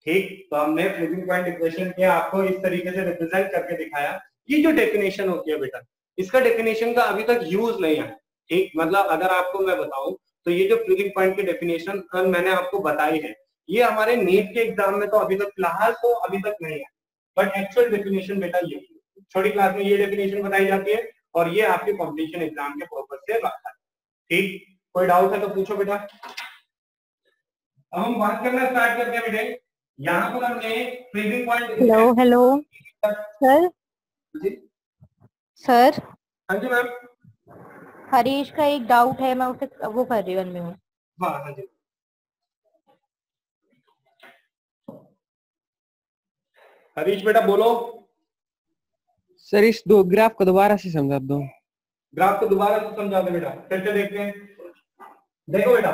ठीक, तो हमने फ्रीजिंग पॉइंट इक्वेशन किया, आपको इस तरीके से रिप्रेजेंट करके दिखाया। ये जो डेफिनेशन होती है बेटा, इसका डेफिनेशन का अभी तक यूज नहीं है। ठीक, मतलब अगर आपको मैं बताऊं तो ये जो फ्रीजिंग पॉइंट की डेफिनेशन मैंने आपको बताई है, ये हमारे नीट के एग्जाम में तो अभी तक फिलहाल तो अभी तक नहीं है, बट एक्चुअल डेफिनेशन बेटा ये छोटी क्लास में ये डेफिनेशन बताई जाती है और ये आपके कॉम्पिटिशन एग्जाम के पर्पज से आता है। ठीक, कोई डाउट है तो पूछो बेटा। अब हम बात करना स्टार्ट करते हैं बेटे। यहाँ पर हमने फ्रीजिंग पॉइंट। Hello sir. जी सर। हाँ जी मैम। हरीश का एक डाउट है, मैं उसे वो कर रही हूँ। हाँ हाँ जी। हरीश बेटा बोलो। सर इस दो ग्राफ को दोबारा से समझा दो। ग्राफ को दोबारा से समझा दो बेटा, फिर से देखते हैं। देखो बेटा,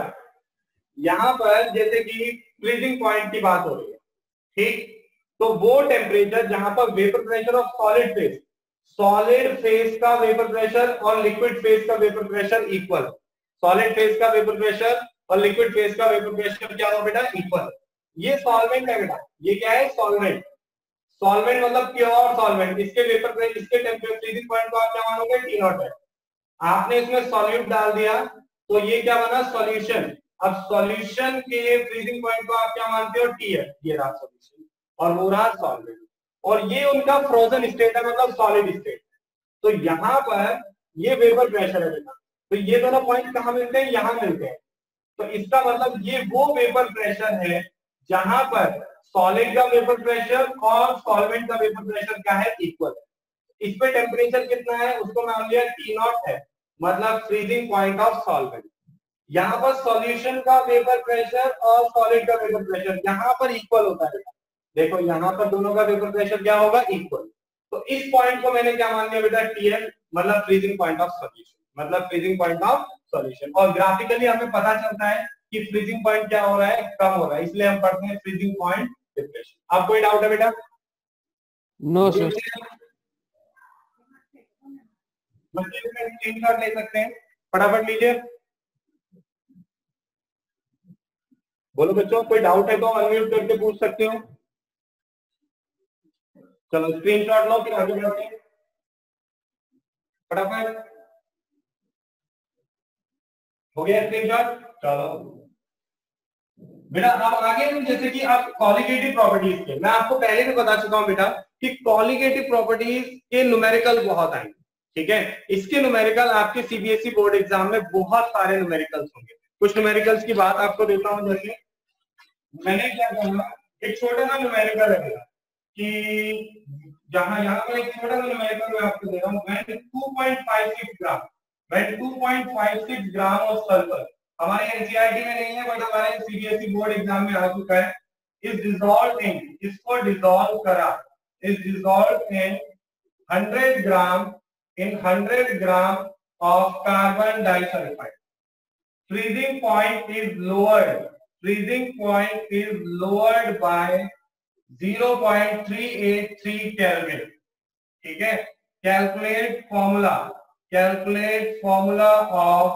यहाँ पर जैसे कि फ्रीजिंग पॉइंट की बात हो रही है, ठीक, तो वो टेम्परेचर जहां पर vapour pressure of solid phase का वेपर प्रेशर और लिक्विड फेज का vapour pressure equal, solid phase का वेपर प्रेशर और लिक्विड फेज का वेपर प्रेशर क्या हो बेटा, इक्वल। ये सॉल्वेंट है बेटा, ये क्या है, सॉल्वेंट। सॉल्वेंट मतलब प्योर सॉल्वेंट। इसके वेपर प्रेशर, इसके टेम्परेचर फ्रीजिंग पॉइंट को आप क्या मानोगे, T0 है। आपने इसमें सॉल्यूट डाल दिया तो ये क्या बना, सॉल्यूशन। अब सॉल्यूशन के फ्रीजिंग पॉइंट को आप क्या मानते हो, T है, ये रहा सॉल्यूशन और वो रहा सॉल्वेंट, और ये उनका फ्रोजन स्टेट है, मतलब सॉलिड स्टेट। तो यहाँ पर ये वेपर प्रेशर है बेटा, तो ये दोनों पॉइंट कहाँ मिलते हैं, यहाँ मिलते हैं। तो इसका मतलब ये वो वेपर प्रेशर है जहां पर सॉलिड का वेपर प्रेशर और सॉल्वेंट का वेपर प्रेशर क्या है, इक्वल। इस पे टेम्परेचर कितना है, उसको मान लिया T0 है, मतलब फ्रीजिंग पॉइंट ऑफ सॉल्वेंट। यहाँ पर सॉल्यूशन का वेपर प्रेशर और सॉलिड का वेपर प्रेशर यहाँ पर इक्वल होता है। देखो यहाँ पर दोनों का वेपर प्रेशर क्या होगा, इक्वल। तो इस पॉइंट को मैंने क्या मान लिया बेटा, TL, मतलब फ्रीजिंग पॉइंट ऑफ सॉल्यूशन, मतलब फ्रीजिंग पॉइंट ऑफ सॉल्यूशन। और ग्राफिकली हमें पता चलता है कि फ्रीजिंग पॉइंट क्या हो रहा है, कम हो रहा है, इसलिए हम पढ़ते हैं फ्रीजिंग पॉइंट डिप्रेशन। आप कोई डाउट है बेटा? No sir. स्क्रीनशॉट ले सकते हैं, फटाफट लीजिए। बोलो बच्चों, कोई डाउट है तो अनम्यूट करके पूछ सकते हो। चलो स्क्रीनशॉट लो, फिर आगे बढ़ते हैं फटाफट। हो गया स्क्रीनशॉट? चलो बेटा अब आगे हम, जैसे कि आप कॉलिगेटिव प्रॉपर्टीज के, मैं आपको पहले भी बता चुका हूं बेटा कि कॉलिगेटिव प्रॉपर्टीज के न्यूमेरिकल बहुत आएंगे, ठीक है। इसके न्यूमेरिकल आपके CBSE बोर्ड एग्जाम में बहुत सारे न्यूमेरिकल्स होंगे। कुछ न्यूमेरिकल्स की बात आपको देता हूं, जैसे मैंने क्या कहा, एक छोटा सा न्यूमेरिकल है बेटा कि जहां यहाँ पर एक छोटा सा न्यूमेरिकल मैं आपको दे रहा हूँ, 2.56 ग्राम, 2.56 ग्राम ऑफ सल्फर। हमारे NCERT में नहीं है बट हमारे CBSE बोर्ड एग्जाम में आ चुका है। इज डिसॉल्व इन, इसको डिसॉल्व करा, is dissolve in 100 gram, in 100 gram of carbon disulphide. Freezing point is lowered, freezing point is lowered by 0.383 Kelvin, ठीक है। calculate formula of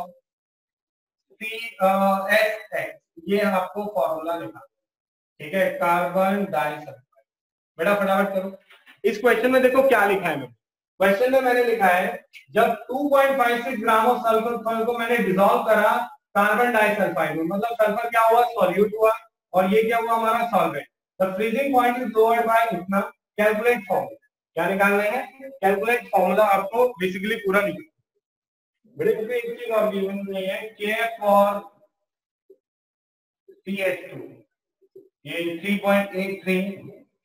CSX, ये आपको फॉर्मूला लिखा, ठीक है, कार्बन डाइसल्फाइड। बेटा फटाफट करो। इस क्वेश्चन में देखो क्या लिखा है, मैंने क्वेश्चन में मैंने लिखा है जब 2.56 ग्राम ऑफ सल्फर को मैंने डिसॉल्व करा कार्बन डाइसल्फाइड में, मतलब सल्फर क्या हुआ, सॉल्यूट हुआ, और ये क्या हुआ हमारा solvent. The freezing point is lowered by इतना। कैलकुलेट फॉर्मूला क्या निकालना है, कैलकुलेट फॉर्मूला आपको बेसिकली पूरा निकालना है। बड़े इसमें एक चीज और गिवन नहीं है, K फॉर CH2, ये 3.83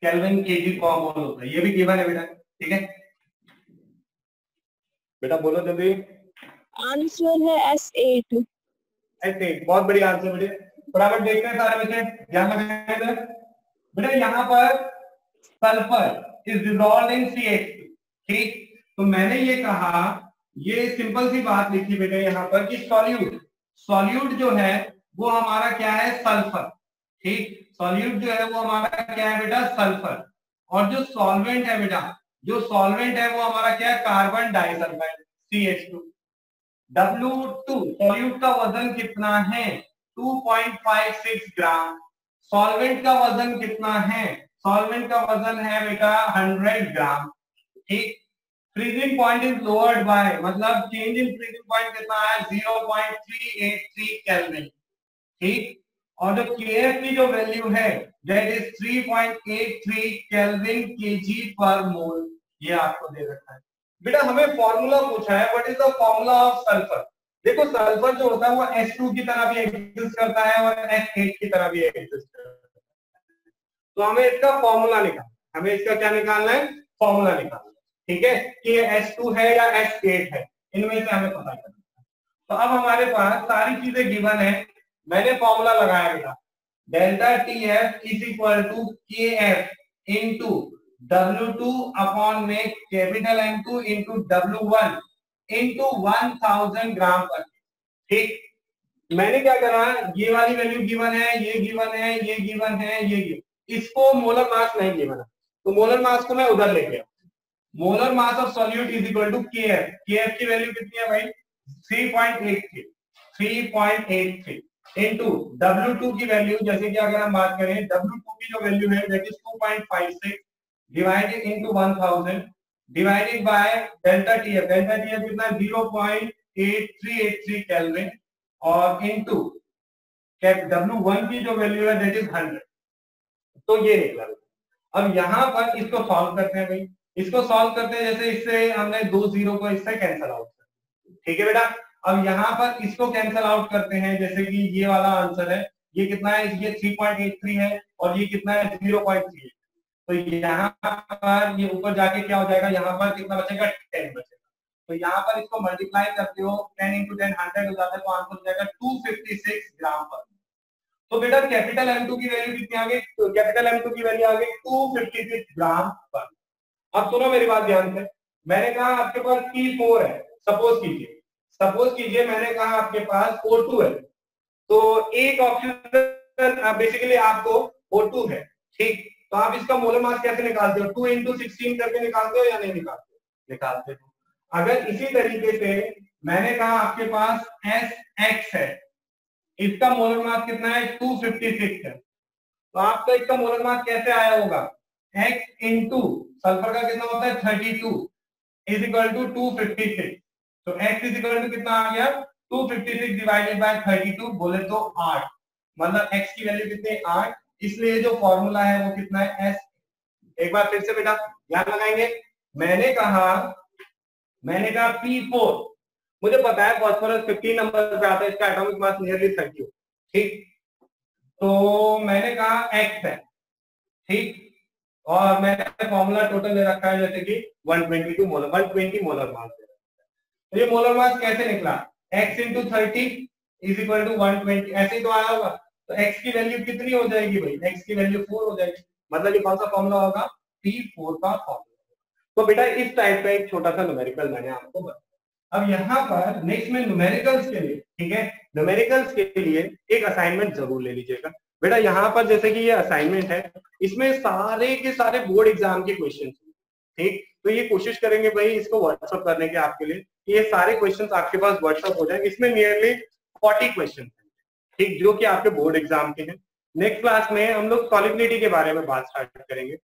केल्विन केजी कॉम्पोल होता है, ये भी गिवन है बेटा, ठीक है। बेटा बोलो जल्दी। आंसर है S8। S8, बहुत बढ़िया आंसर बेटे। फटाफट देखते हैं सारे बच्चे, ध्यान लगाएं बेटा। यहाँ पर sulphur is dissolved in CH2, ठीक। तो मैंने ये कहा, ये सिंपल सी बात लिखी बेटे यहाँ पर कि सॉल्यूट जो है वो हमारा क्या है, सल्फर, ठीक। सॉल्यूट जो है वो हमारा क्या है बेटा, सल्फर। और जो सॉल्वेंट है बेटा, जो सॉल्वेंट है वो हमारा क्या है, carbon disulphide CH2। W2 solute का वजन कितना है, 2.56 ग्राम। सॉल्वेंट का वजन कितना है, सॉल्वेंट का वजन है बेटा 100 ग्राम, ठीक। Freezing point is lowered by, मतलब चेंज इन फ्रीजिंग पॉइंट कितना है, 0.383 केल्विन, ठीक। और जो Kf की जो वैल्यू है दैट इज 3.83 केल्विन केजी पर मोल, ये आपको दे रखा है बेटा। हमें फॉर्मूला पूछा है, what is the formula of sulphur. देखो सल्फर जो होता है वो H2 की तरह भी एग्जिस्ट करता है और H8 की तरह भी एग्जिस्ट करता है। तो हमें इसका फॉर्मूला निकालना, हमें इसका क्या निकालना है, फॉर्मूला निकालना, ठीक है, कि ये H2 है या H8 है, इनमें से हमें पता करना है। तो अब हमारे पास सारी चीजें गिवन है, मैंने फॉर्मूला लगाया बेटा, delta TF is equal to KF into W2 upon में capital M2 into W1 into 1000 gram पर। ठीक, मैंने क्या करा, ये वाली वैल्यू गिवन है, ये गिवन है, ये गिवन है, ये गिवन, इसको मोलर मास नहीं गिवन है, तो मोलर मास को मैं उधर ले गया। Molar mass of solute is equal to KF। KF की वैल्यू कितनी है भाई, 3.83 इनटू W2 की वैल्यू, जैसे कि अगर हम बात करें W2 की जो वैल्यू है that is 2.56 divided into 1000 divided by delta TF। Delta TF कितना है 0.8383 केल्विन और इनटू W1 की जो वैल्यू है दैट इज 100। तो ये निकला। अब यहाँ पर इसको सॉल्व करते हैं भाई, इसको सॉल्व करते हैं, जैसे इससे हमने 2 0 को इससे कैंसिल आउट कर, ठीक है बेटा। अब यहाँ पर इसको कैंसिल आउट करते हैं, जैसे कि ये वाला आंसर है, ये कितना है, ये 3.83 है और ये कितना है 0.3। तो यहाँ पर ये ऊपर जाके क्या हो जाएगा, यहाँ पर कितना बचेगा 10 बचेगा। तो यहाँ पर इसको मल्टीप्लाई करते हो 10 इंटू 10 100 हो जाता है, तो आंसर हो जाएगा 256 ग्राम पर। तो बेटा कैपिटल M2 की वैल्यू कितनी आ गई, तो कैपिटल M2 की वैल्यू आ गई 256 ग्राम पर। अब सुनो मेरी बात ध्यान से, मैंने कहा आपके पास P4 है, सपोज कीजिए मैंने कहा आपके पास O2 है, तो एक ऑप्शन बेसिकली आपको O2 है, ठीक। तो आप इसका मोलर मास कैसे निकालते हो, 2 इंटू 16 करके निकालते हो या नहीं निकालते हो, निकालते हो। अगर इसी तरीके से मैंने कहा आपके पास SX है, इसका मोलर मास कितना है 256 है, तो आपका इसका मोलर मास कैसे आया होगा, X इंटू सल्फर का कितना होता है 32 इज इक्वल टू 256। तो X इज इक्वल टू कितना आ गया 256 डिवाइडेड बाय 32, बोले तो 8, मतलब X की वैल्यू कितनी 8, इसलिए जो फॉर्मूला है वो कितना है S। एक बार फिर से बेटा ध्यान लगाएंगे, मैंने कहा P4, मुझे पता है फास्फोरस 15 नंबर पे आता है, इसका एटॉमिक मास नियरली 30, ठीक। तो मैंने कहा X है, ठीक, और मैंने फॉर्मूला टोटल ले रखा है जैसे कि 120 मोलर मास दे रखा है। तो ये मोलर मास कैसे निकला, X into 30 is equal to 120, ऐसे ही तो आया होगा। तो X की वैल्यू कितनी हो जाएगी भाई, X की वैल्यू 4 हो जाएगी, मतलब ये कौन सा फॉर्मूला होगा, P4 का फॉर्मूला। तो बेटा इस टाइप का एक छोटा सा न्यूमेरिकल मैंने आपको बताया। अब यहाँ पर नेक्स्ट में न्यूमेरिकल्स के लिए, ठीक है, न्यूमेरिकल्स के लिए एक असाइनमेंट जरूर ले लीजिएगा बेटा। यहाँ पर जैसे कि ये असाइनमेंट है, इसमें सारे के सारे बोर्ड एग्जाम के क्वेश्चन, ठीक। तो ये कोशिश करेंगे भाई इसको व्हाट्सअप करने के आपके लिए, ये सारे क्वेश्चंस आपके पास व्हाट्सअप हो जाएंगे। इसमें नियरली 40 क्वेश्चन हैं, ठीक, जो कि आपके बोर्ड एग्जाम के हैं। नेक्स्ट क्लास में हम लोग सॉल्युबिलिटी के बारे में बात स्टार्ट करेंगे।